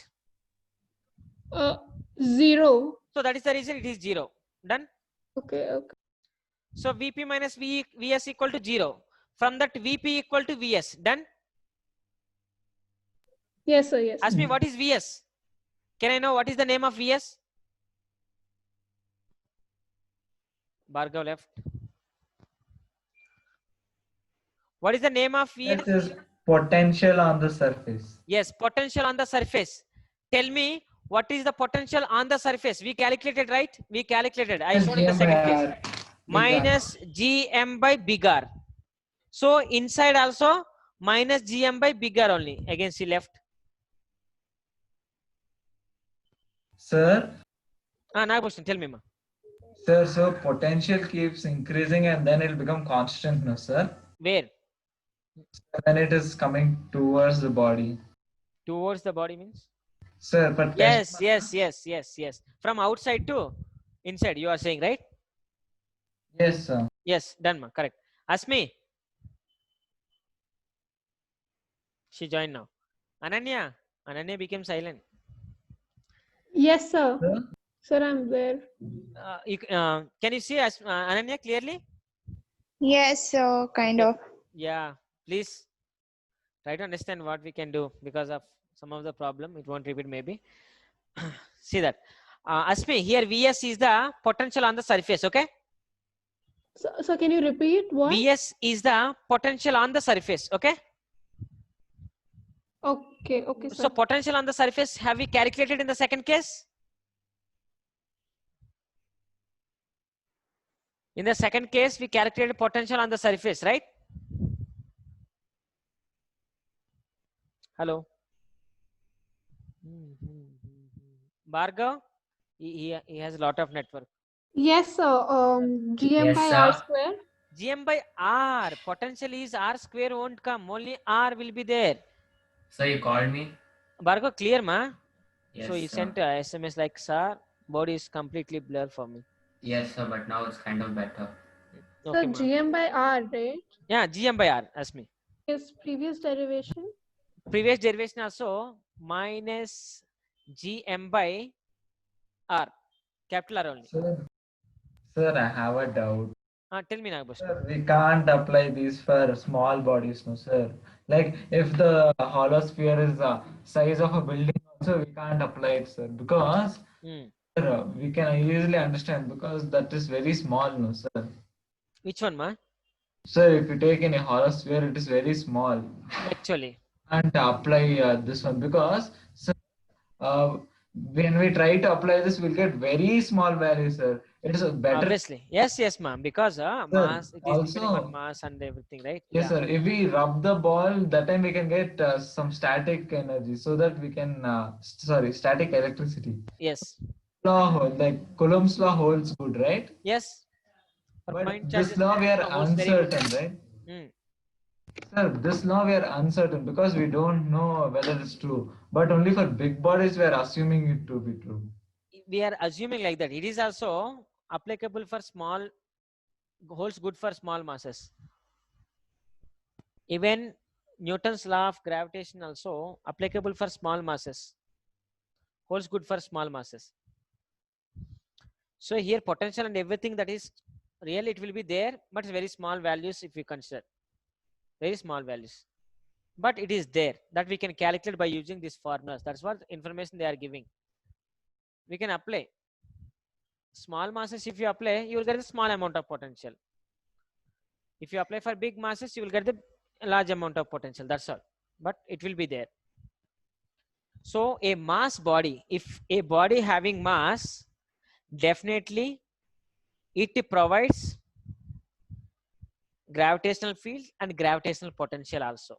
Speaker 9: 0.
Speaker 4: So that is the reason it is 0. Done?
Speaker 9: Okay, okay.
Speaker 4: So Vp minus Vs equal to 0. From that Vp equal to Vs. Done?
Speaker 9: Yes, sir, yes.
Speaker 4: Ask me what is Vs? Can I know what is the name of Vs? Bhargav left. What is the name of Vs?
Speaker 7: This is potential on the surface.
Speaker 4: Yes, potential on the surface. Tell me what is the potential on the surface? We calculated, right? We calculated. I showed in the second case. Minus Gm by big R. So inside also minus Gm by big R only. Again, see left.
Speaker 7: Sir,
Speaker 4: Now question. Tell me, ma.
Speaker 7: sir, so potential keeps increasing and then it'll become constant, no, sir?
Speaker 4: Where?
Speaker 7: When it is coming towards the body.
Speaker 4: Towards the body means?
Speaker 7: Sir, but
Speaker 4: Yes. From outside to inside, you are saying, right?
Speaker 7: yes, sir.
Speaker 4: Yes, done, ma. Correct. Ask me. She joined now. Ananya became silent.
Speaker 9: Yes, sir. Sir, I'm there.
Speaker 4: Can you see Ananya clearly?
Speaker 2: Yes, kind of.
Speaker 4: Yeah, please try to understand what we can do because of some of the problem. It won't repeat maybe. See that. Asmi, here Vs is the potential on the surface, okay?
Speaker 9: So can you repeat what?
Speaker 4: Vs is the potential on the surface, okay?
Speaker 9: Okay, okay, sir.
Speaker 4: So potential on the surface, have we calculated in the second case? In the second case, we calculated potential on the surface, right? Hello. Bhargav, he has a lot of network.
Speaker 9: Yes, sir. Gm
Speaker 3: Yes,
Speaker 9: by
Speaker 3: sir.
Speaker 9: R square.
Speaker 4: Gm by R. Potential is R square won't come. Only R will be there.
Speaker 3: So you called me?
Speaker 4: Bhargav, clear, ma?
Speaker 3: Yes,
Speaker 4: So he
Speaker 3: sir.
Speaker 4: sent a SMS like, sir, body is completely blur for me.
Speaker 3: Yes, sir, but now it's kind of better.
Speaker 4: Okay,
Speaker 9: So
Speaker 4: ma.
Speaker 9: Gm by R, right?
Speaker 4: Yeah, Gm by R. Ask me.
Speaker 9: Yes, previous derivation.
Speaker 4: Previous derivation also minus Gm by R. Capital R only.
Speaker 7: Sir, I have a doubt.
Speaker 4: Tell me, Nagbhushan.
Speaker 7: Sir, we can't apply these for small bodies, no, sir. Like if the hollow sphere is the size of a building, also we can't apply it, sir, because sir, we can easily understand because that is very small, no, sir.
Speaker 4: Which one, ma?
Speaker 7: Sir, if you take any hollow sphere, it is very small.
Speaker 4: Actually.
Speaker 7: And apply this one because sir, when we try to apply this, we'll get very small values, sir. It is better.
Speaker 4: Obviously. Yes, ma'am. Because mass, it is depending
Speaker 7: also-
Speaker 4: on mass and everything, right?
Speaker 7: Yes,
Speaker 4: Yeah.
Speaker 7: sir. If we rub the ball, that time we can get some static energy so that we can, static electricity.
Speaker 4: Yes.
Speaker 7: Law, like Coulomb's law holds good, right?
Speaker 4: Yes.
Speaker 7: But this law we are uncertain, right? Sir, this law we are uncertain because we don't know whether it's true. But only for big bodies we are assuming it to be true.
Speaker 4: We are assuming like that. It is also applicable for small, holds good for small masses. Even Newton's law of gravitation also applicable for small masses. Holds good for small masses. So here potential and everything that is real, it will be there, but very small values if we consider. Very small values. But it is there that we can calculate by using these formulas. That's what information they are giving. We can apply. Small masses, if you apply, you will get a small amount of potential. If you apply for big masses, you will get the large amount of potential. That's all. But it will be there. So a mass body, if a body having mass, definitely it provides gravitational field and gravitational potential also.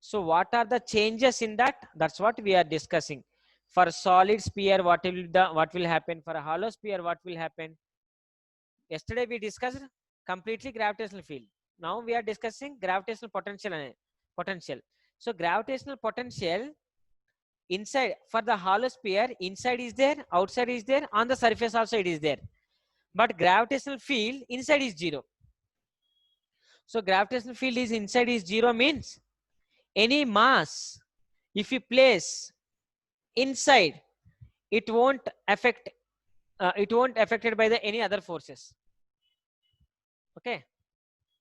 Speaker 4: So what are the changes in that? That's what we are discussing. For solid sphere, what will happen? For a hollow sphere, what will happen? Yesterday we discussed completely gravitational field. Now we are discussing gravitational potential. So gravitational potential inside for the hollow sphere, inside is there, outside is there, on the surface also it is there. But gravitational field inside is 0. So gravitational field is inside is 0 means any mass if you place inside, it won't affect affected by the any other forces. Okay,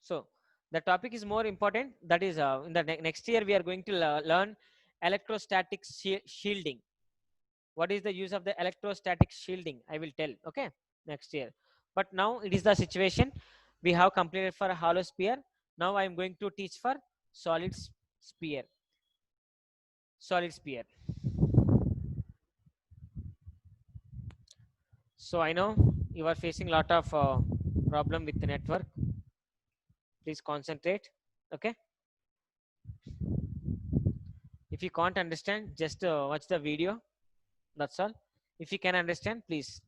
Speaker 4: so the topic is more important. That is in the next year we are going to learn electrostatic shielding. What is the use of the electrostatic shielding? I will tell. Okay, next year. But now it is the situation we have completed for a hollow sphere. Now I am going to teach for solid sphere. Solid sphere. So I know you are facing a lot of problem with the network. Please concentrate. Okay. If you can't understand, just watch the video. That's all. If you can understand, please.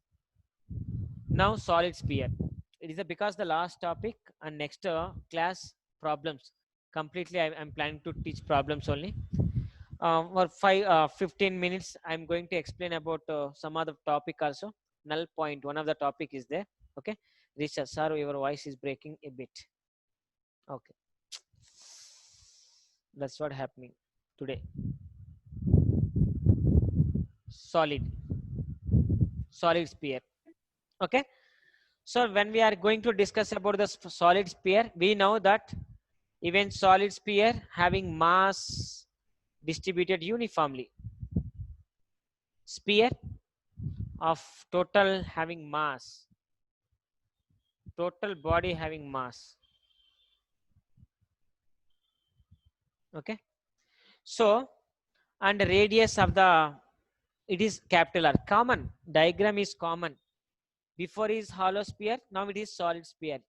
Speaker 4: Now solid sphere. It is because the last topic and next class problems. Completely, I'm planning to teach problems only. For 15 minutes, I'm going to explain about some other topic also. Null point. One of the topic is there. Okay. Richard, sir, your voice is breaking a bit. Okay. That's what happening today. Solid sphere. Okay. So when we are going to discuss about the solid sphere, we know that even solid sphere having mass distributed uniformly. Sphere of total having mass. Total body having mass. Okay. So, and radius of the, it is capital R. Common. Diagram is common. Before is hollow sphere, now it is solid sphere.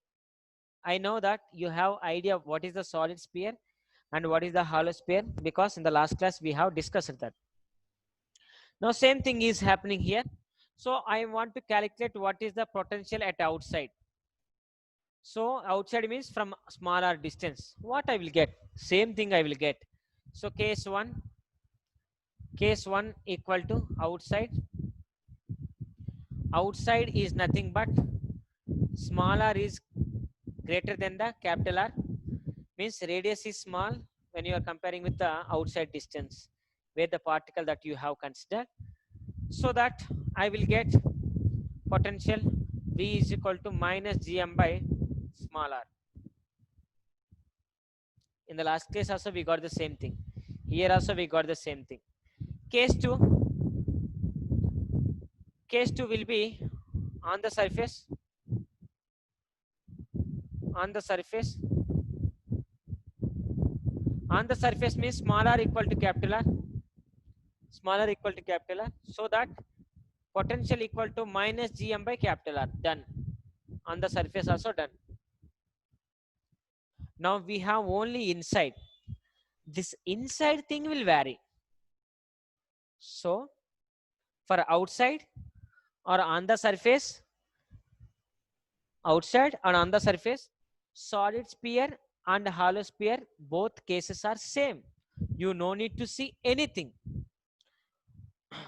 Speaker 4: I know that you have idea of what is the solid sphere and what is the hollow sphere, because in the last class we have discussed that. Now same thing is happening here. So I want to calculate what is the potential at outside. So outside means from smaller distance. What I will get? Same thing I will get. So case 1 equal to outside. Outside is nothing but smaller is greater than the capital R, means radius is small when you are comparing with the outside distance where the particle that you have considered. So that I will get potential V is equal to minus Gm by small r. In the last case also we got the same thing. Here also we got the same thing. Case 2 will be on the surface. On the surface means small r equal to capital R. Smaller equal to capital R. So that potential equal to minus Gm by capital R. Done. On the surface also done. Now we have only inside. This inside thing will vary. So for outside or on the surface, outside or on the surface, solid sphere and hollow sphere, both cases are same. You no need to see anything.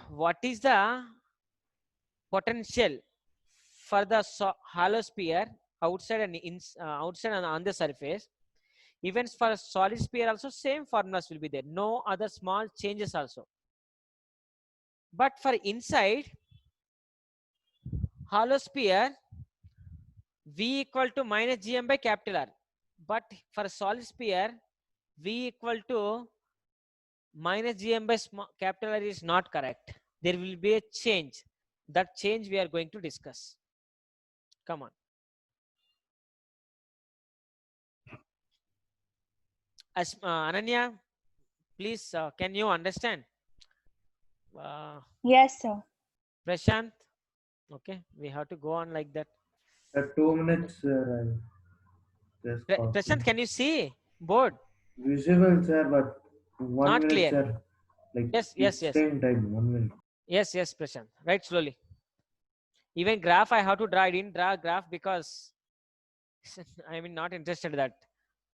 Speaker 4: What is the potential for the hollow sphere outside and outside and on the surface? Even for solid sphere also same formulas will be there. No other small changes also. But for inside hollow sphere, V equal to minus Gm by capital R. But for solid sphere, V equal to minus Gm by capital R is not correct. There will be a change. That change we are going to discuss. Come on. As Ananya, please, can you understand?
Speaker 2: Yes, sir.
Speaker 4: Prashant, okay, we have to go on like that.
Speaker 8: 2 minutes, sir.
Speaker 4: Prashant, can you see board?
Speaker 8: Visible, sir, but 1
Speaker 4: Not
Speaker 8: minute,
Speaker 4: clear.
Speaker 8: sir. Like
Speaker 4: Yes.
Speaker 8: Same time, 1 minute.
Speaker 4: Yes, Prashant. Right, slowly. Even graph I have to draw. I didn't draw graph because I mean not interested in that.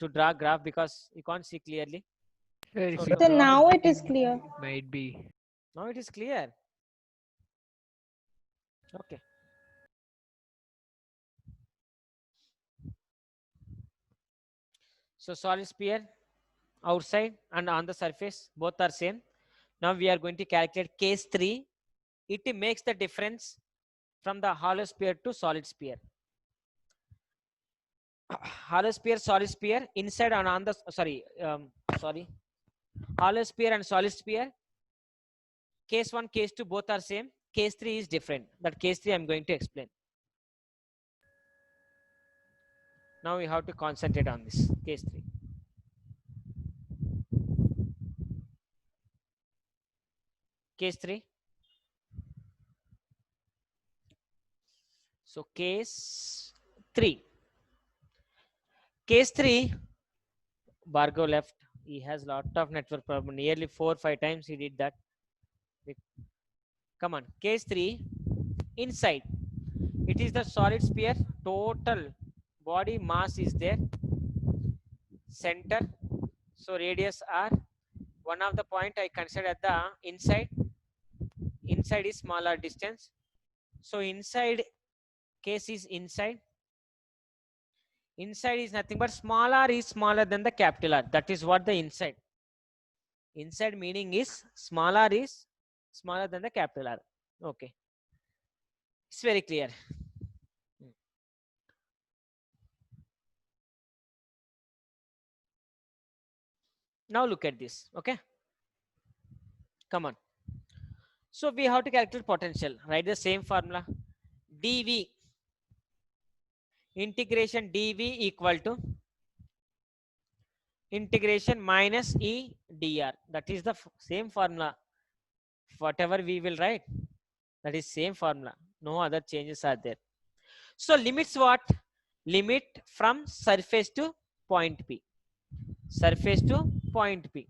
Speaker 4: to draw graph because you can't see clearly.
Speaker 6: Sir, if
Speaker 4: So
Speaker 6: you
Speaker 2: So
Speaker 6: draw
Speaker 2: now it is
Speaker 6: something,
Speaker 2: clear.
Speaker 6: might be.
Speaker 4: now it is clear. Okay. So solid sphere outside and on the surface both are same. Now we are going to calculate case 3. It makes the difference from the hollow sphere to solid sphere. Hollow sphere, solid sphere, inside and on the hollow sphere and solid sphere. Case 1, case 2 both are same. Case 3 is different. That case 3 I'm going to explain. Now we have to concentrate on this case 3. Case 3. So case 3. Case 3, Bhargav left. He has lot of network problem. Nearly 4-5 times he did that. Come on. Case 3. Inside. It is the solid sphere. Total body mass is there. Center. So radius r. One of the point I consider at the inside. Inside is smaller distance. So inside case is inside. Inside is nothing but small r is smaller than the capital R. That is what the inside. Inside meaning is small r is smaller than the capital R. Okay. It's very clear. Now look at this. Okay. Come on. So we have to calculate potential. Write the same formula. dV. Integration dV equal to integration minus E dr. That is the same formula. Whatever we will write, that is same formula. No other changes are there. So limits what? Limit from surface to point P. Surface to point P.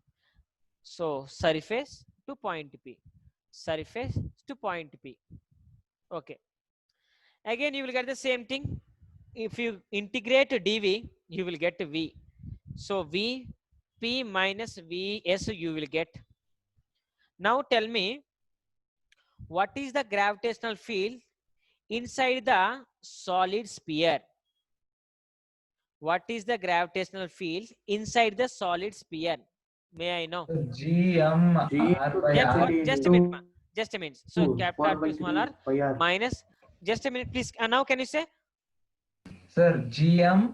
Speaker 4: So surface to point P. Surface to point P. Okay. Again, you will get the same thing. If you integrate dV, you will get V. So V P minus Vs you will get. Now tell me, what is the gravitational field inside the solid sphere? What is the gravitational field inside the solid sphere? May I know?
Speaker 7: GM R by R.
Speaker 4: Just a minute. Just a minute. So capital R to small r minus. Just a minute, please. Now can you say?
Speaker 7: Sir, GM.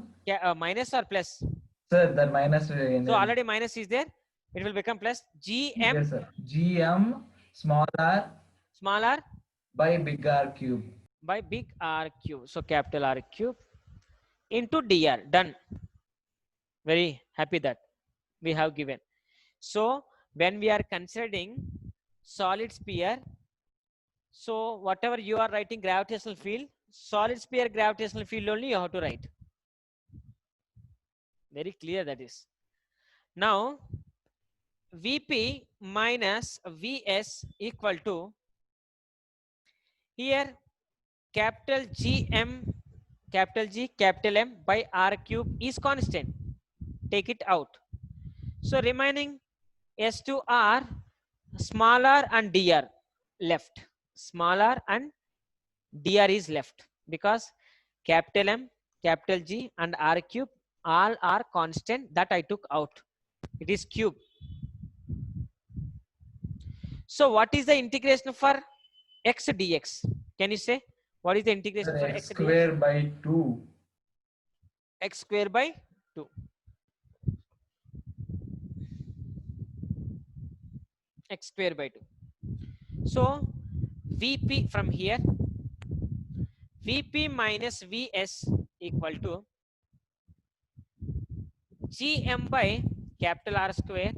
Speaker 4: Minus or plus?
Speaker 7: Sir, that minus.
Speaker 4: So already minus is there. It will become plus. GM.
Speaker 7: Yes, sir. GM small r.
Speaker 4: Small r.
Speaker 7: By big R cube.
Speaker 4: By big R cube. So capital R cube into dr. Done. Very happy that we have given. So when we are considering solid sphere, so whatever you are writing gravitational field, solid sphere gravitational field only you have to write. Very clear that is. Now Vp minus Vs equal to, here capital GM, capital G, capital M by R cube is constant. Take it out. So remaining S2R, smaller and dr left. Smaller and dr is left because capital M, capital G and R cube all are constant, that I took out. It is cube. So what is the integration for x dx? Can you say what is the integration for
Speaker 7: X
Speaker 4: x
Speaker 7: square
Speaker 4: dx?
Speaker 7: by 2.
Speaker 4: X square by 2. X square by 2. So Vp from here, Vp minus Vs equal to Gm by capital R square,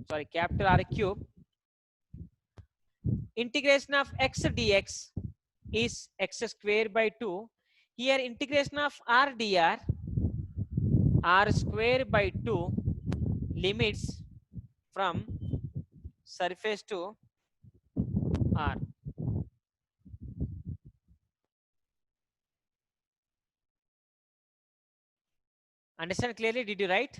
Speaker 4: sorry, capital R cube. Integration of x dx is x square by 2. Here integration of r dr, r square by 2 limits from surface to r. Understand clearly? Did you write?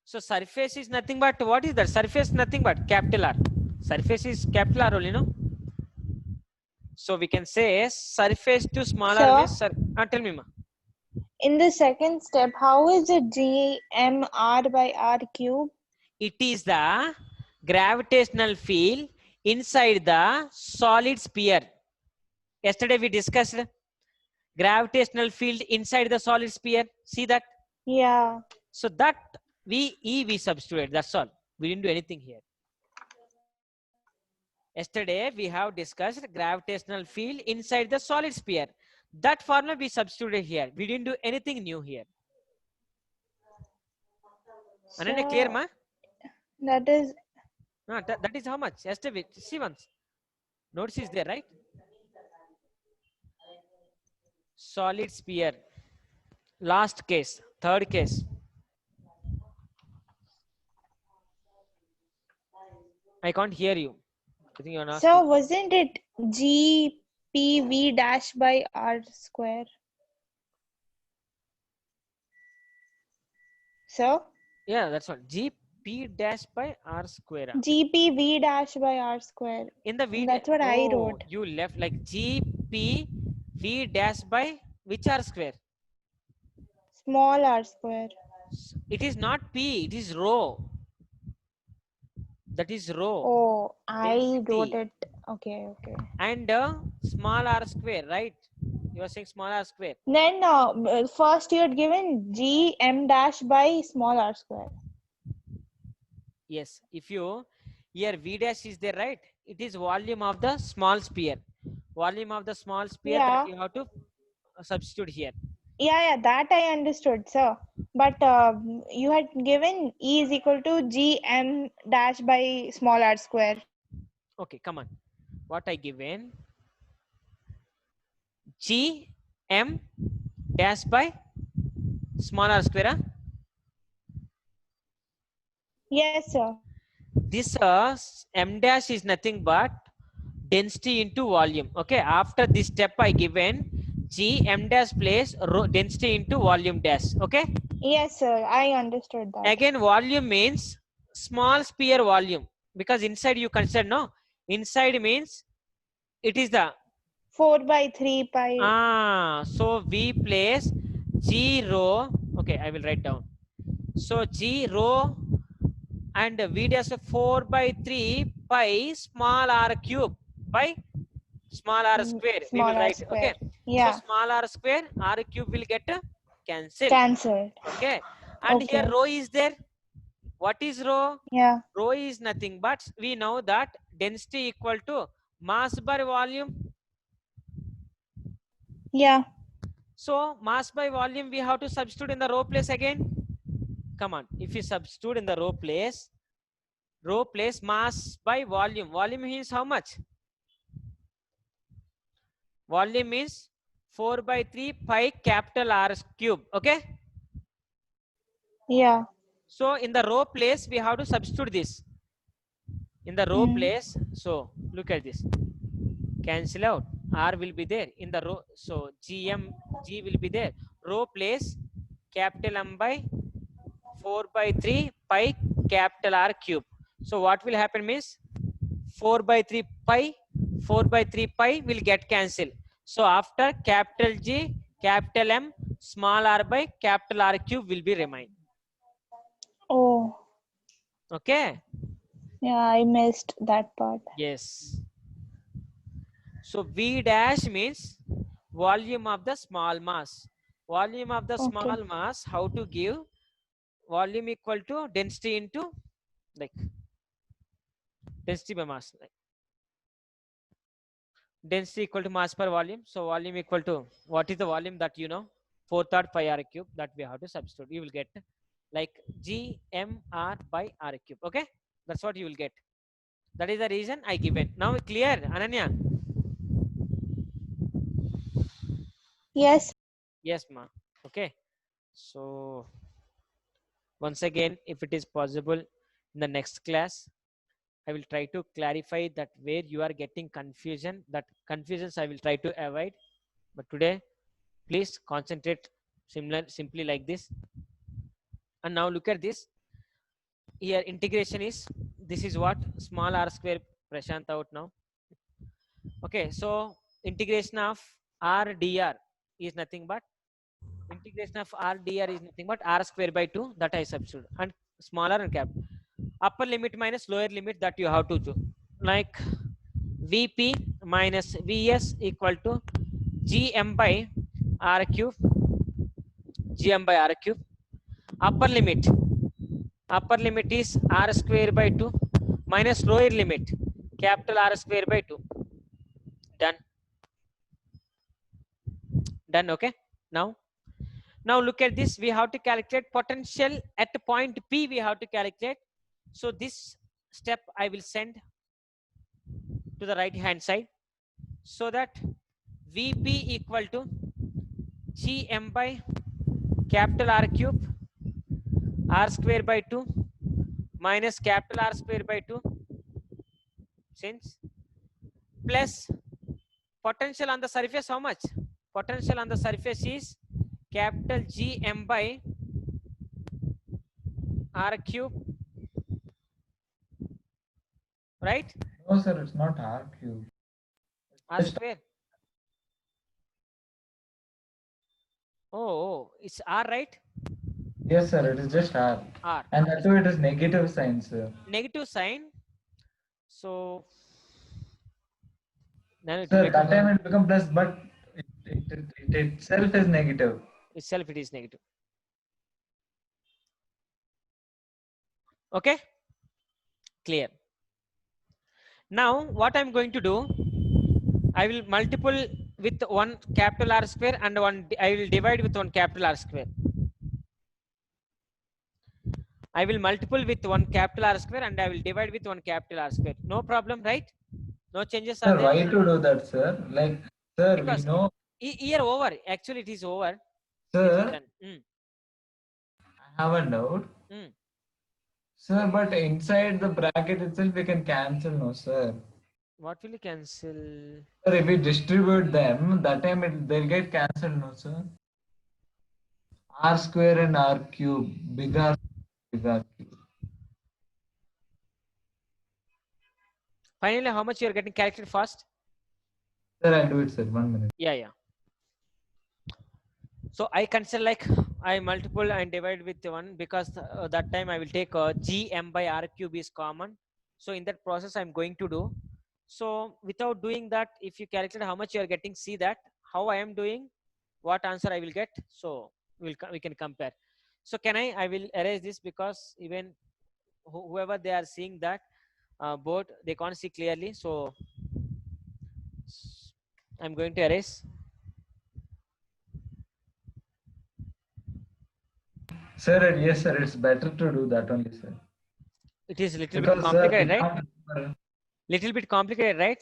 Speaker 4: So surface is nothing but, what is that? Surface nothing but capital R. Surface is capital R only, no? So we can say surface to small r means, tell me, ma.
Speaker 2: In the second step, how is it GMR by R cube?
Speaker 4: It is the gravitational field inside the solid sphere. Yesterday we discussed gravitational field inside the solid sphere. See that?
Speaker 2: Yeah.
Speaker 4: So that we substituted. That's all. We didn't do anything here. Yesterday we have discussed gravitational field inside the solid sphere. That formula we substituted here. We didn't do anything new here. Ananya, clear, ma?
Speaker 2: That is.
Speaker 4: That is how much? Yesterday, see once. Notice is there, right? Solid sphere. Last case, third case. I can't hear you. I think you're not.
Speaker 2: So wasn't it GPV dash by R square? So?
Speaker 4: Yeah, that's what. GP dash by R square.
Speaker 2: GPV dash by R square.
Speaker 4: In the V.
Speaker 2: That's what I wrote.
Speaker 4: You left like GPV dash by which R square?
Speaker 2: Small R square.
Speaker 4: It is not P, it is rho. That is rho.
Speaker 2: Oh, I wrote it. Okay.
Speaker 4: And small r square, right? You are saying small r square.
Speaker 2: Then first you had given GM dash by small R square.
Speaker 4: Yes. If you, here V dash is there, right? It is volume of the small sphere. Volume of the small sphere that you have to substitute here.
Speaker 2: Yeah, that I understood, sir. But you had given E is equal to GM dash by small R square.
Speaker 4: Okay, come on. What I given? GM dash by small r square.
Speaker 2: Yes, sir.
Speaker 4: This M dash is nothing but density into volume. Okay, after this step I given G M dash place density into volume dash. Okay.
Speaker 2: Yes, sir. I understood that.
Speaker 4: Again, volume means small sphere volume, because inside you consider, no, inside means it is the
Speaker 2: 4/3 pi.
Speaker 4: So we place G rho. Okay, I will write down. So G rho and V dash 4/3 pi small r cube by small r square. We will write. Okay.
Speaker 2: Yeah.
Speaker 4: So small r square, r cube will get cancelled.
Speaker 2: Cancelled.
Speaker 4: Okay. And here rho is there. What is rho?
Speaker 2: Yeah.
Speaker 4: Rho is nothing but, we know that density equal to mass by volume.
Speaker 2: Yeah.
Speaker 4: So mass by volume we have to substitute in the rho place again. Come on. If you substitute in the rho place mass by volume. Volume means how much? Volume means 4/3 pi capital R cube. Okay.
Speaker 2: Yeah.
Speaker 4: So in the row place we have to substitute this. In the row place, so look at this. Cancel out. R will be there in the row. So G will be there. Row place capital M by 4/3 pi capital R cube. So what will happen means 4/3 pi will get cancelled. So after capital G, capital M, small r by capital R cube will be remain.
Speaker 2: Oh.
Speaker 4: Okay.
Speaker 2: Yeah, I missed that part.
Speaker 4: Yes. So V dash means volume of the small mass. Volume of the small mass, how to give? Volume equal to density into like density by mass. Like density equal to mass per volume. So volume equal to, what is the volume that you know? 4/3 pi r cube, that we have to substitute. You will get like GMR by r cube. Okay. That's what you will get. That is the reason I given. Now clear, Ananya?
Speaker 2: Yes.
Speaker 4: Yes, ma. Okay. So once again, if it is possible in the next class, I will try to clarify that where you are getting confusion. That confusions I will try to avoid. But today, please concentrate simply like this. And now look at this. Here integration is, this is what? Small r square, Prashant out now. Okay, so integration of r dr is nothing but integration of r dr is nothing but r square by 2, that I substitute, and smaller and cap. Upper limit minus lower limit, that you have to do. Like Vp minus Vs equal to Gm by r cube, Gm by r cube. Upper limit is r square by 2 minus lower limit capital R square by 2. Done. Okay. Now look at this. We have to calculate potential at point P. We have to calculate. So this step I will send to the right hand side, so that Vp equal to Gm by capital R cube R square by 2 minus capital R square by 2, since plus potential on the surface, how much? Potential on the surface is capital Gm by R cube, right?
Speaker 7: No, sir, it's not R cube.
Speaker 4: R square. Oh, it's R, right?
Speaker 7: Yes, sir, it is just R.
Speaker 4: R.
Speaker 7: And that too, it is negative sign, sir.
Speaker 4: Negative sign. So then it
Speaker 7: Sir,
Speaker 4: will
Speaker 7: that
Speaker 4: become,
Speaker 7: time it become plus, but it itself is negative.
Speaker 4: itself it is negative. Okay, clear. Now what I'm going to do, I will multiple with one capital R square and one, I will divide with one capital R square. I will multiple with one capital R square and I will divide with one capital R square. No problem, right? No changes are
Speaker 7: Sir,
Speaker 4: there.
Speaker 7: why to do that, sir? Like, sir,
Speaker 4: Because
Speaker 7: we know.
Speaker 4: Here over. Actually, it is over.
Speaker 7: Sir, I have a doubt. Sir, but inside the bracket itself, we can cancel, no, sir.
Speaker 4: What will you cancel?
Speaker 7: Sir, if we distribute them, that time they'll get cancelled, no, sir. R square and R cube, big R cube.
Speaker 4: Finally, how much you are getting calculated fast?
Speaker 7: Sir, I'll do it, sir. 1 minute.
Speaker 4: Yeah. So I consider like I multiple and divide with 1, because that time I will take Gm by R cube is common. So in that process, I'm going to do. So without doing that, if you calculate how much you are getting, see that how I am doing, what answer I will get. So we can compare. So I will erase this, because even whoever they are seeing that board, they can't see clearly. So I'm going to erase.
Speaker 7: Sir, yes, sir. It's better to do that only, sir.
Speaker 4: It is little bit complicated, right?
Speaker 7: Sir,
Speaker 4: Little bit complicated, right?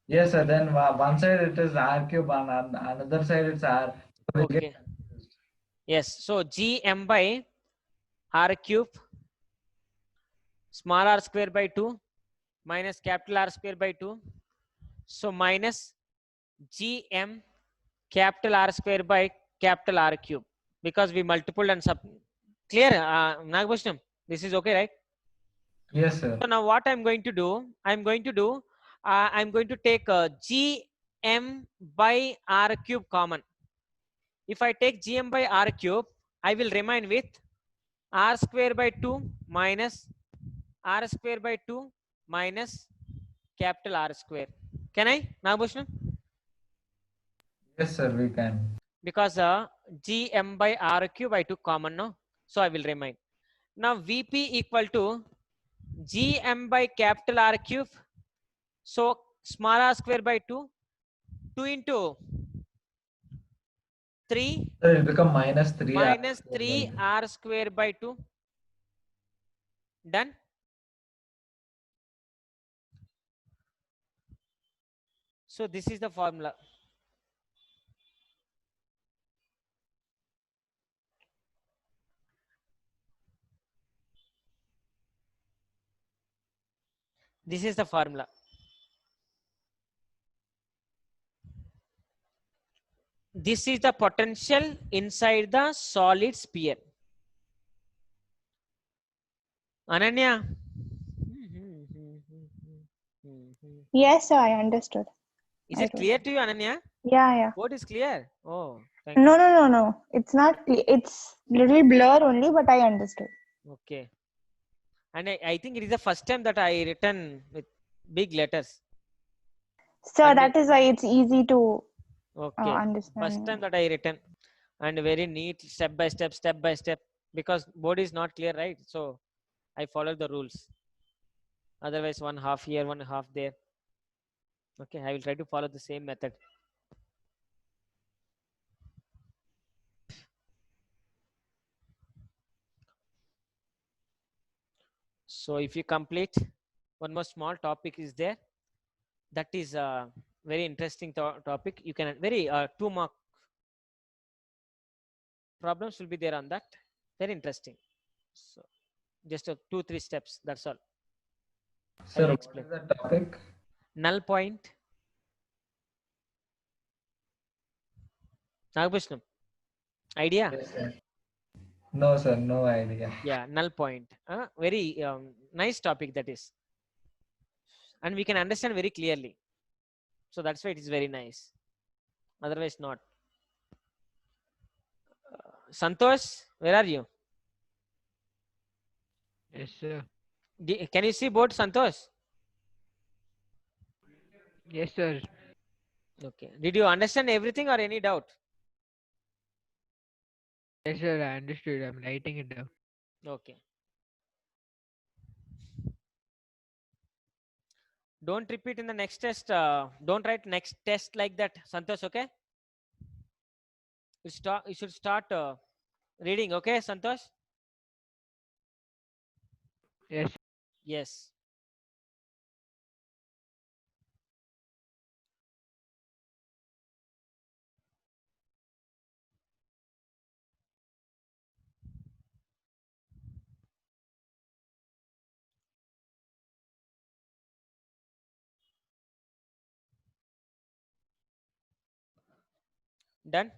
Speaker 7: yes, sir. Then one side it is R cube, on another side it's R. So
Speaker 4: Okay. Yes. So Gm by R cube small r square by 2 minus capital R square by 2. So minus Gm capital R square by capital R cube, because we multiple and sub. Clear, Nagbhushnam? This is okay, right?
Speaker 7: Yes, sir.
Speaker 4: So now what I'm going to do, I'm going to take Gm by R cube common. If I take Gm by R cube, I will remain with R square by 2 minus R square by 2 minus capital R square. Can I, Nagbhushnam?
Speaker 7: Yes, sir, we can.
Speaker 4: Because Gm by R cube I took common, no? So I will remain. Now Vp equal to Gm by capital R cube. So small r square by 2. 2 into 3.
Speaker 7: So it will become minus 3.
Speaker 4: Minus 3 R square by 2. Done? So this is the formula. This is the formula. This is the potential inside the solid sphere. Ananya.
Speaker 2: Yes, sir, I understood.
Speaker 4: Is
Speaker 2: I
Speaker 4: it
Speaker 2: wrote
Speaker 4: clear
Speaker 2: it.
Speaker 4: to you, Ananya?
Speaker 2: Yeah, yeah.
Speaker 4: What is clear? Oh, thank you.
Speaker 2: No. It's not clear. It's little blur only, but I understood.
Speaker 4: Okay. And I think it is the first time that I written with big letters.
Speaker 2: So
Speaker 4: And
Speaker 2: that is why it's easy to
Speaker 4: okay. First
Speaker 2: understand.
Speaker 4: time that I written, and very neat, step by step, because board is not clear, right? So I follow the rules. Otherwise, 1/2 here, 1/2 there. Okay, I will try to follow the same method. So if you complete, one more small topic is there. That is a very interesting topic. You can very 2 mark problems will be there on that. Very interesting. So just 2-3 steps. That's all. I
Speaker 7: Sir,
Speaker 4: will
Speaker 7: what
Speaker 4: explain.
Speaker 7: is the topic?
Speaker 4: Null point. Nagbhushnam. Idea?
Speaker 7: Yes, sir. No, sir, no idea.
Speaker 4: Yeah, null point. Very nice topic that is. And we can understand very clearly. So that's why it is very nice. Otherwise not. Santosh, where are you?
Speaker 6: Yes, sir.
Speaker 4: Can you see board, Santosh?
Speaker 6: Yes, sir.
Speaker 4: Okay. Did you understand everything or any doubt?
Speaker 6: Yes, sir. I understood. I'm writing it down.
Speaker 4: Okay. Don't repeat in the next test. Don't write next test like that, Santosh. Okay. You should start reading. Okay, Santosh.
Speaker 6: Yes.
Speaker 4: Yes. Done.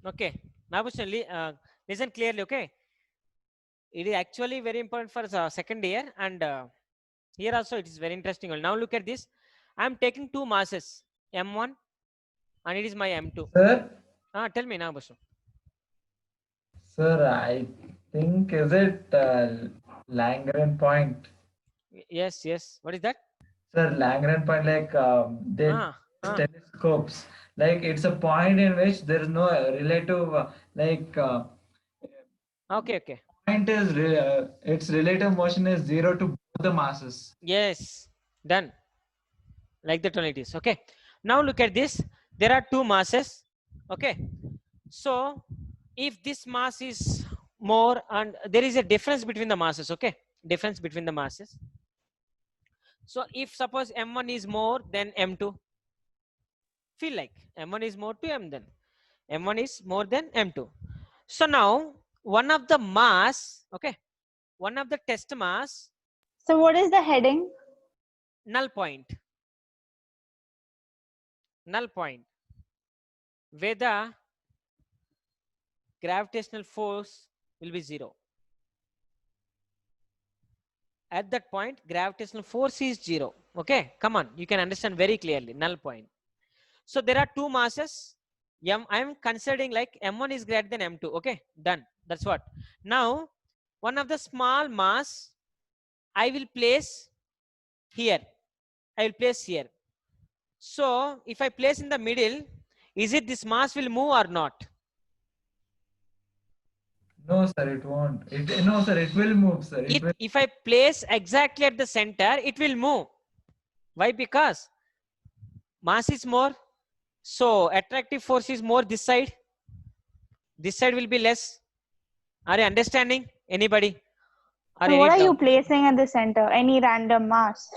Speaker 4: Okay. Now, listen clearly. Okay. It is actually very important for second year, and here also it is very interesting. Now look at this. I am taking 2 masses, M1 and it is my M2.
Speaker 7: Sir?
Speaker 4: Tell me now, Basu.
Speaker 7: Sir, I think is it Lagrange point?
Speaker 4: Yes. What is that?
Speaker 7: Sir, Lagrange point like they telescopes. Like it's a point in which there is no relative
Speaker 4: Okay.
Speaker 7: point is its relative motion is 0 to both the masses.
Speaker 4: Yes. Done. Like that only it is. Okay. Now look at this. There are 2 masses. Okay. So if this mass is more and there is a difference between the masses. Okay. Difference between the masses. So if suppose M1 is more than M2, feel like M1 is more to M, then M1 is more than M2. So now one of the mass, okay, one of the test mass.
Speaker 2: So what is the heading?
Speaker 4: Null point. Null point. Where the gravitational force will be 0. At that point, gravitational force is 0. Okay, come on, you can understand very clearly. Null point. So there are 2 masses. I am considering like M1 is greater than M2. Okay, done. That's what. Now, one of the small mass I will place here. I will place here. So if I place in the middle, is it this mass will move or not?
Speaker 7: No, sir, it won't. No, sir, it will move, sir.
Speaker 4: If I place exactly at the center, it will move. Why? Because mass is more. So attractive force is more this side. This side will be less. Are you understanding? Anybody?
Speaker 2: So what are you placing at the center? Any random mass?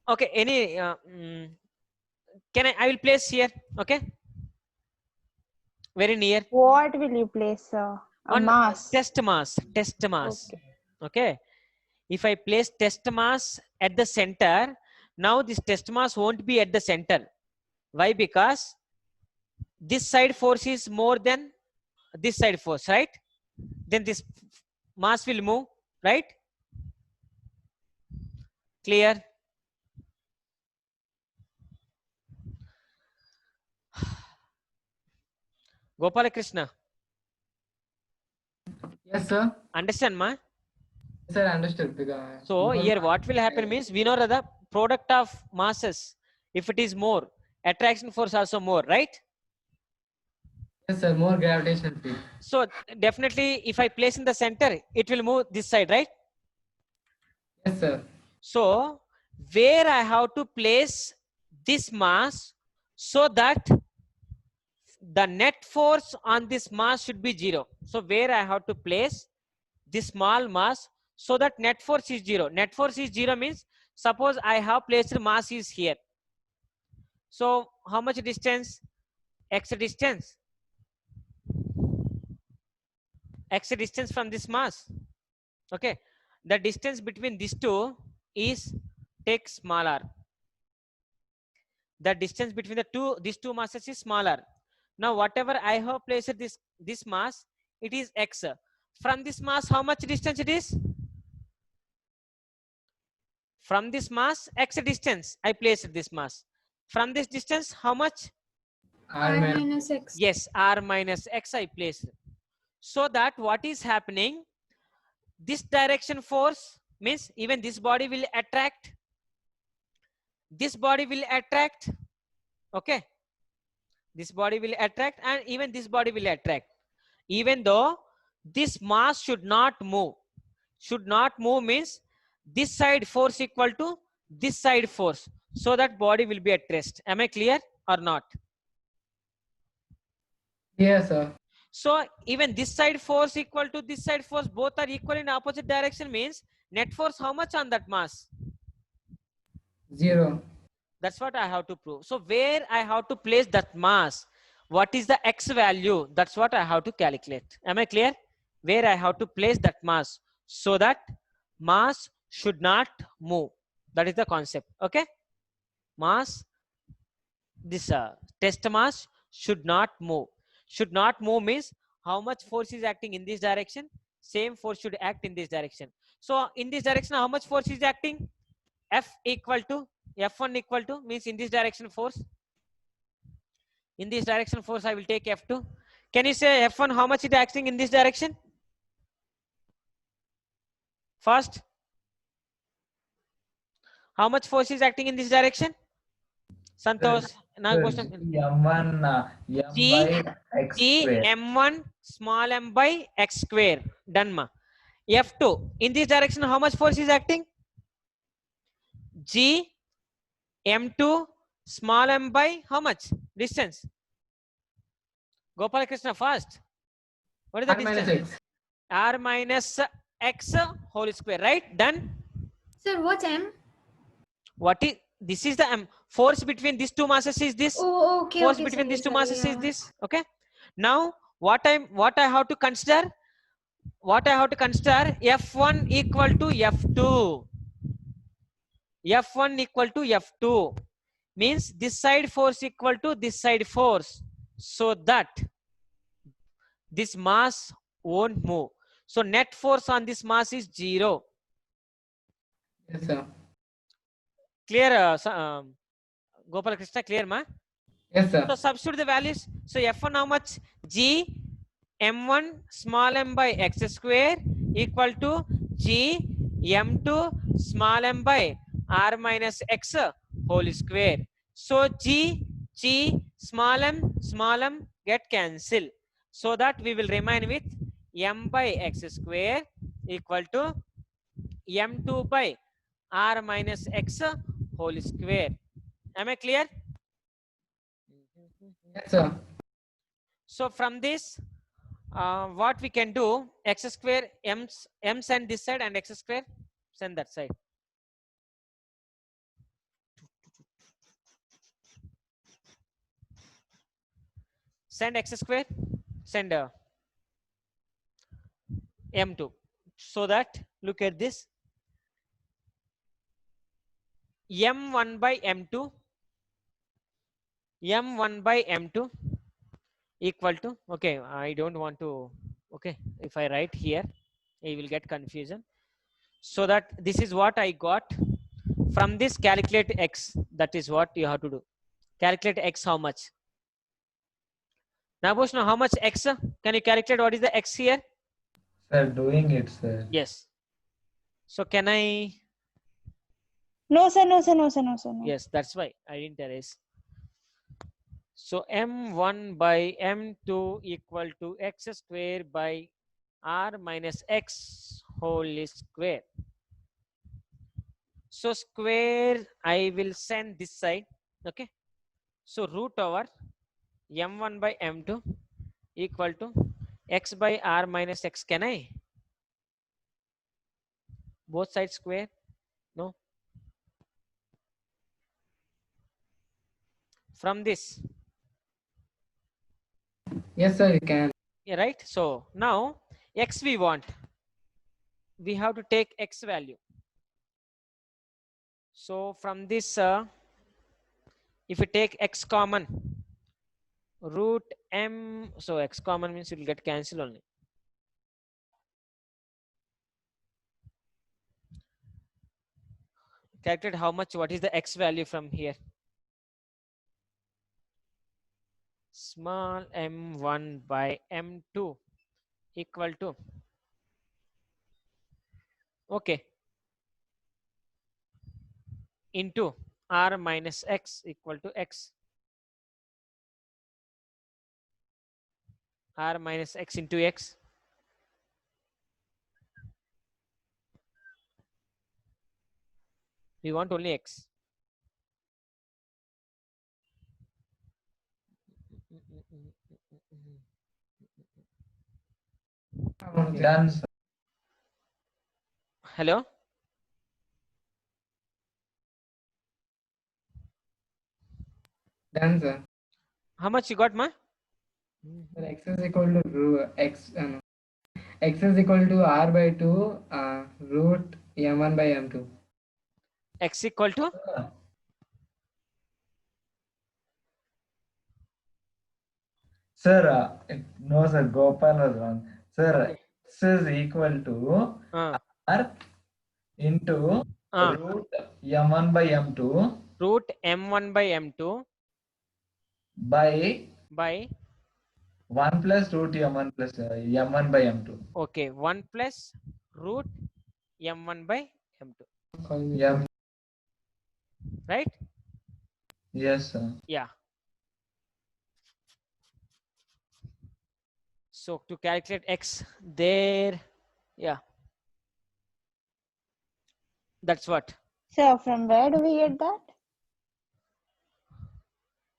Speaker 4: Okay. Any? I will place here. Okay. Very near.
Speaker 2: What will you place, sir?
Speaker 4: On
Speaker 2: mass.
Speaker 4: test mass.
Speaker 2: Okay.
Speaker 4: Okay. If I place test mass at the center, now this test mass won't be at the center. Why? Because this side force is more than this side force, right? Then this mass will move, right? Clear? Gopala Krishna,
Speaker 6: Yes, sir.
Speaker 4: understand, ma?
Speaker 6: Yes, sir, understood. Because
Speaker 4: So here what will happen means, we know that the product of masses, if it is more, attraction force also more, right?
Speaker 6: yes, sir, more gravitational field.
Speaker 4: So definitely if I place in the center, it will move this side, right?
Speaker 6: Yes, sir.
Speaker 4: So where I have to place this mass so that the net force on this mass should be 0. So where I have to place this small mass so that net force is 0. Net force is 0 means, suppose I have placed mass is here. So how much distance? X distance. X distance from this mass. Okay. The distance between these two is, take small r. The distance between these two masses is smaller. Now whatever I have placed this mass, it is x. From this mass, how much distance it is? From this mass, x distance I placed this mass. From this distance, how much?
Speaker 5: R minus X.
Speaker 4: Yes, r minus x I placed. So that what is happening, this direction force means even this body will attract, this body will attract, okay, this body will attract, and even this body will attract, even though this mass should not move. Should not move means this side force equal to this side force, so that body will be at rest. Am I clear or not?
Speaker 6: Yes, sir.
Speaker 4: So even this side force equal to this side force, both are equal in opposite direction means net force how much on that mass?
Speaker 6: 0.
Speaker 4: That's what I have to prove. So where I have to place that mass, what is the x value? That's what I have to calculate. Am I clear? Where I have to place that mass so that mass should not move. That is the concept. Okay. Mass, this test mass should not move. Should not move means how much force is acting in this direction, same force should act in this direction. So in this direction, how much force is acting? F equal to F1 equal to means in this direction force. In this direction force, I will take F2. Can you say F1 how much is acting in this direction? First, how much force is acting in this direction? Santosh, now question.
Speaker 7: M1 m
Speaker 4: G,
Speaker 7: by x
Speaker 4: G
Speaker 7: square.
Speaker 4: M1 small m by x square. Done ma. F2 in this direction, how much force is acting? G M2 small m by how much distance? Gopal Krishna first. What is the
Speaker 6: R minus
Speaker 4: distance?
Speaker 6: X.
Speaker 4: R minus x whole square, right? Done.
Speaker 5: Sir, what's M?
Speaker 4: What is this? Is the m force between these two masses is this.
Speaker 5: Oh, okay.
Speaker 4: Force
Speaker 5: Okay,
Speaker 4: between these two
Speaker 5: sorry,
Speaker 4: masses is
Speaker 5: yeah.
Speaker 4: this. Okay. Now what I have to consider? What I have to consider? F1 equal to F2. F1 equal to F2 means this side force equal to this side force, so that this mass won't move. So net force on this mass is 0.
Speaker 6: Yes, sir.
Speaker 4: Clear, Gopal Krishna, clear ma?
Speaker 6: Yes, sir.
Speaker 4: So substitute the values. So F1 how much? G M1 small m by x square equal to G M2 small m by r minus x whole square. So G small m get cancel, so that we will remain with m by x square equal to m2 by r minus x whole square. Am I clear?
Speaker 6: Yes, sir.
Speaker 4: So from this, what we can do, x square m send this side and x square send that side. Send x square, send m2. So that, look at this, m1 by m2, m1 by m2 equal to, okay, I don't want to, okay, if I write here, you will get confusion. So that this is what I got from this. Calculate x. That is what you have to do. Calculate x how much. Now, Bhushna, how much x? Can you calculate what is the x here?
Speaker 7: Sir, doing it, sir.
Speaker 4: Yes. So can I?
Speaker 2: No, sir, no, sir, no, sir, no, sir. No.
Speaker 4: Yes, that's why I didn't erase. So m1 by m2 equal to x square by r minus x whole square. So square, I will send this side. Okay. So root over m1 by m2 equal to x by r minus x. Can I? Both sides square? No. From this.
Speaker 6: Yes, sir, you can.
Speaker 4: Yeah, right. So now x we want. We have to take x value. So from this, if you take x common, root m, so x common means you will get cancel only. Calculate how much, what is the x value from here? Small m1 by m2 equal to, okay, into r minus x equal to x. R minus x into x. We want only x.
Speaker 7: Done, sir.
Speaker 4: Hello?
Speaker 6: Done, sir.
Speaker 4: How much you got, ma?
Speaker 6: Sir, x is equal to x. No. X is equal to r by 2 root m1 by m2.
Speaker 4: X equal to?
Speaker 7: Sir, no, sir, Gopal was wrong. Sir,
Speaker 4: Okay.
Speaker 7: x is equal to r into root m1 by m2
Speaker 4: root m1 by m2
Speaker 7: by 1 plus root m1 plus m1 by m2.
Speaker 4: Okay, 1 plus root m1 by m2.
Speaker 7: Yeah.
Speaker 4: Right?
Speaker 7: Yes, sir.
Speaker 4: Yeah. So to calculate x there, yeah. That's what.
Speaker 2: So from where do we get that?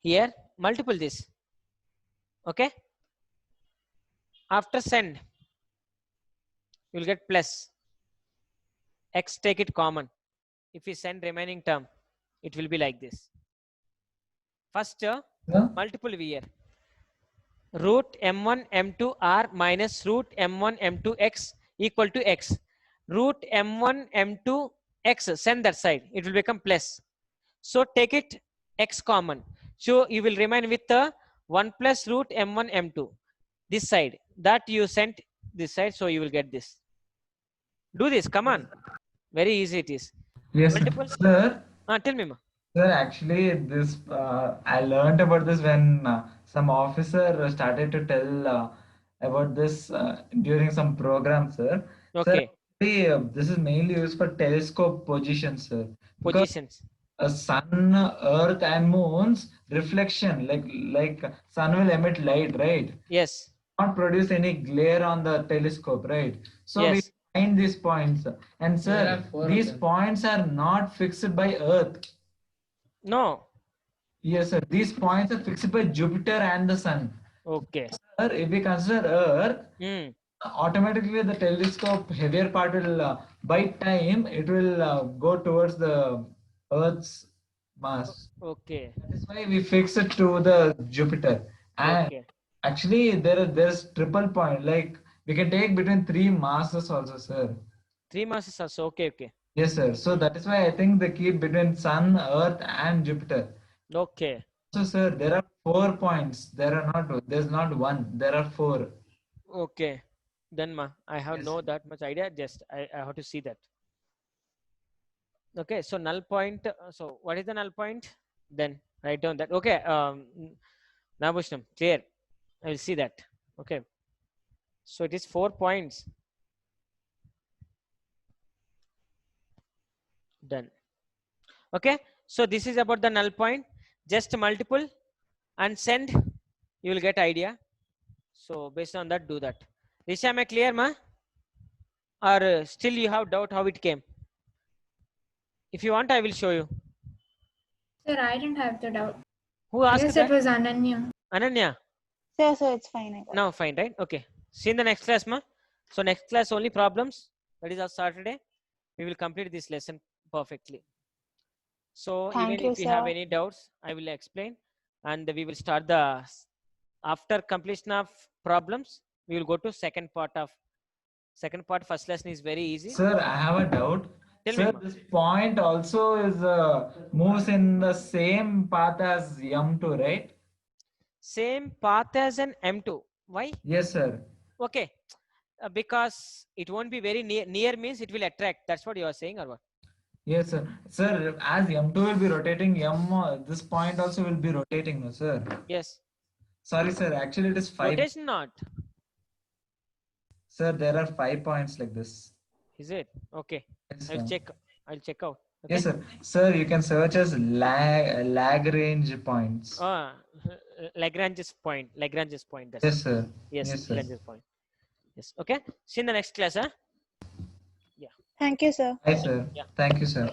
Speaker 4: Here, multiple this. Okay. After send, you will get plus. X, take it common. If we send remaining term, it will be like this. First, multiple here. Root m1 m2 r minus root m1 m2 x equal to x. Root m1 m2 x, send that side. It will become plus. So take it x common. So you will remain with the 1 plus root m1 m2. This side. That you sent this side. So you will get this. Do this. Come on. Very easy it is.
Speaker 7: Yes,
Speaker 4: Multiple.
Speaker 7: sir.
Speaker 4: Tell me, ma.
Speaker 7: Sir, actually, this I learned about this when some officer started to tell about this during some program, sir.
Speaker 4: Okay.
Speaker 7: Sir, actually, this is mainly used for telescope positions, sir.
Speaker 4: Positions.
Speaker 7: Sun, Earth, and Moon's reflection, like sun will emit light, right?
Speaker 4: Yes.
Speaker 7: Not produce any glare on the telescope, right? So
Speaker 4: Yes.
Speaker 7: we find these points, and sir, these points are not fixed by Earth.
Speaker 4: No.
Speaker 7: Yes, sir. These points are fixed by Jupiter and the Sun.
Speaker 4: Okay.
Speaker 7: Sir, if we consider Earth, automatically the telescope heavier part will, by time, it will go towards the Earth's mass.
Speaker 4: Okay.
Speaker 7: That is why we fix it to the Jupiter. And
Speaker 4: Okay.
Speaker 7: actually, there's triple point. Like we can take between 3 masses also, sir.
Speaker 4: 3 masses also. Okay, okay.
Speaker 7: Yes, sir. So that is why I think they keep between Sun, Earth, and Jupiter.
Speaker 4: Okay.
Speaker 7: So, sir, there are 4 points. There's not one. There are 4.
Speaker 4: Okay. Then ma, I have
Speaker 7: Yes,
Speaker 4: no
Speaker 7: sir.
Speaker 4: that much idea. Just I have to see that. Okay. So null point. So what is the null point? Then write down that. Okay. Nabushnam, clear. I will see that. Okay. So it is 4 points. Done. Okay. So this is about the null point. Just multiple and send. You will get idea. So based on that, do that. Risha, am I clear, ma? Or still you have doubt how it came? If you want, I will show you.
Speaker 5: Sir, I didn't have the doubt.
Speaker 4: Who asked
Speaker 5: Yes,
Speaker 4: that?
Speaker 5: it was Ananya.
Speaker 4: Ananya.
Speaker 2: So it's fine. I got it.
Speaker 4: Now fine, right? Okay. See in the next class, ma. So next class only problems. That is our Saturday. We will complete this lesson perfectly. So
Speaker 2: Thank
Speaker 4: even
Speaker 2: you,
Speaker 4: if you have
Speaker 2: sir.
Speaker 4: any doubts, I will explain, and we will start the after completion of problems. We will go to second part. First lesson is very easy.
Speaker 7: Sir, I have a doubt.
Speaker 4: Tell me,
Speaker 7: Sir,
Speaker 4: ma.
Speaker 7: this point also is moves in the same path as M2, right?
Speaker 4: Same path as an M2. Why?
Speaker 7: Yes, sir.
Speaker 4: Okay. Because it won't be very near. Near means it will attract. That's what you are saying, or what?
Speaker 7: Yes, sir. Sir, as M2 will be rotating, this point also will be rotating, no, sir.
Speaker 4: Yes.
Speaker 7: Sorry, sir. Actually, it is 5.
Speaker 4: Rotation not.
Speaker 7: Sir, there are 5 points like this.
Speaker 4: Is it? Okay.
Speaker 7: Yes,
Speaker 4: I'll
Speaker 7: sir.
Speaker 4: check. I'll check out. Okay?
Speaker 7: Yes, sir. Sir, you can search as Lagrange points.
Speaker 4: Lagrange's point. Lagrange's point. That's
Speaker 7: Yes,
Speaker 4: it.
Speaker 7: sir.
Speaker 4: Yes,
Speaker 7: Yes, sir.
Speaker 4: Lagrange's point. Yes. Okay. See you in the next class, huh?
Speaker 2: Thank you, sir.
Speaker 7: Hi, sir.
Speaker 4: Yeah.
Speaker 7: Thank you, sir.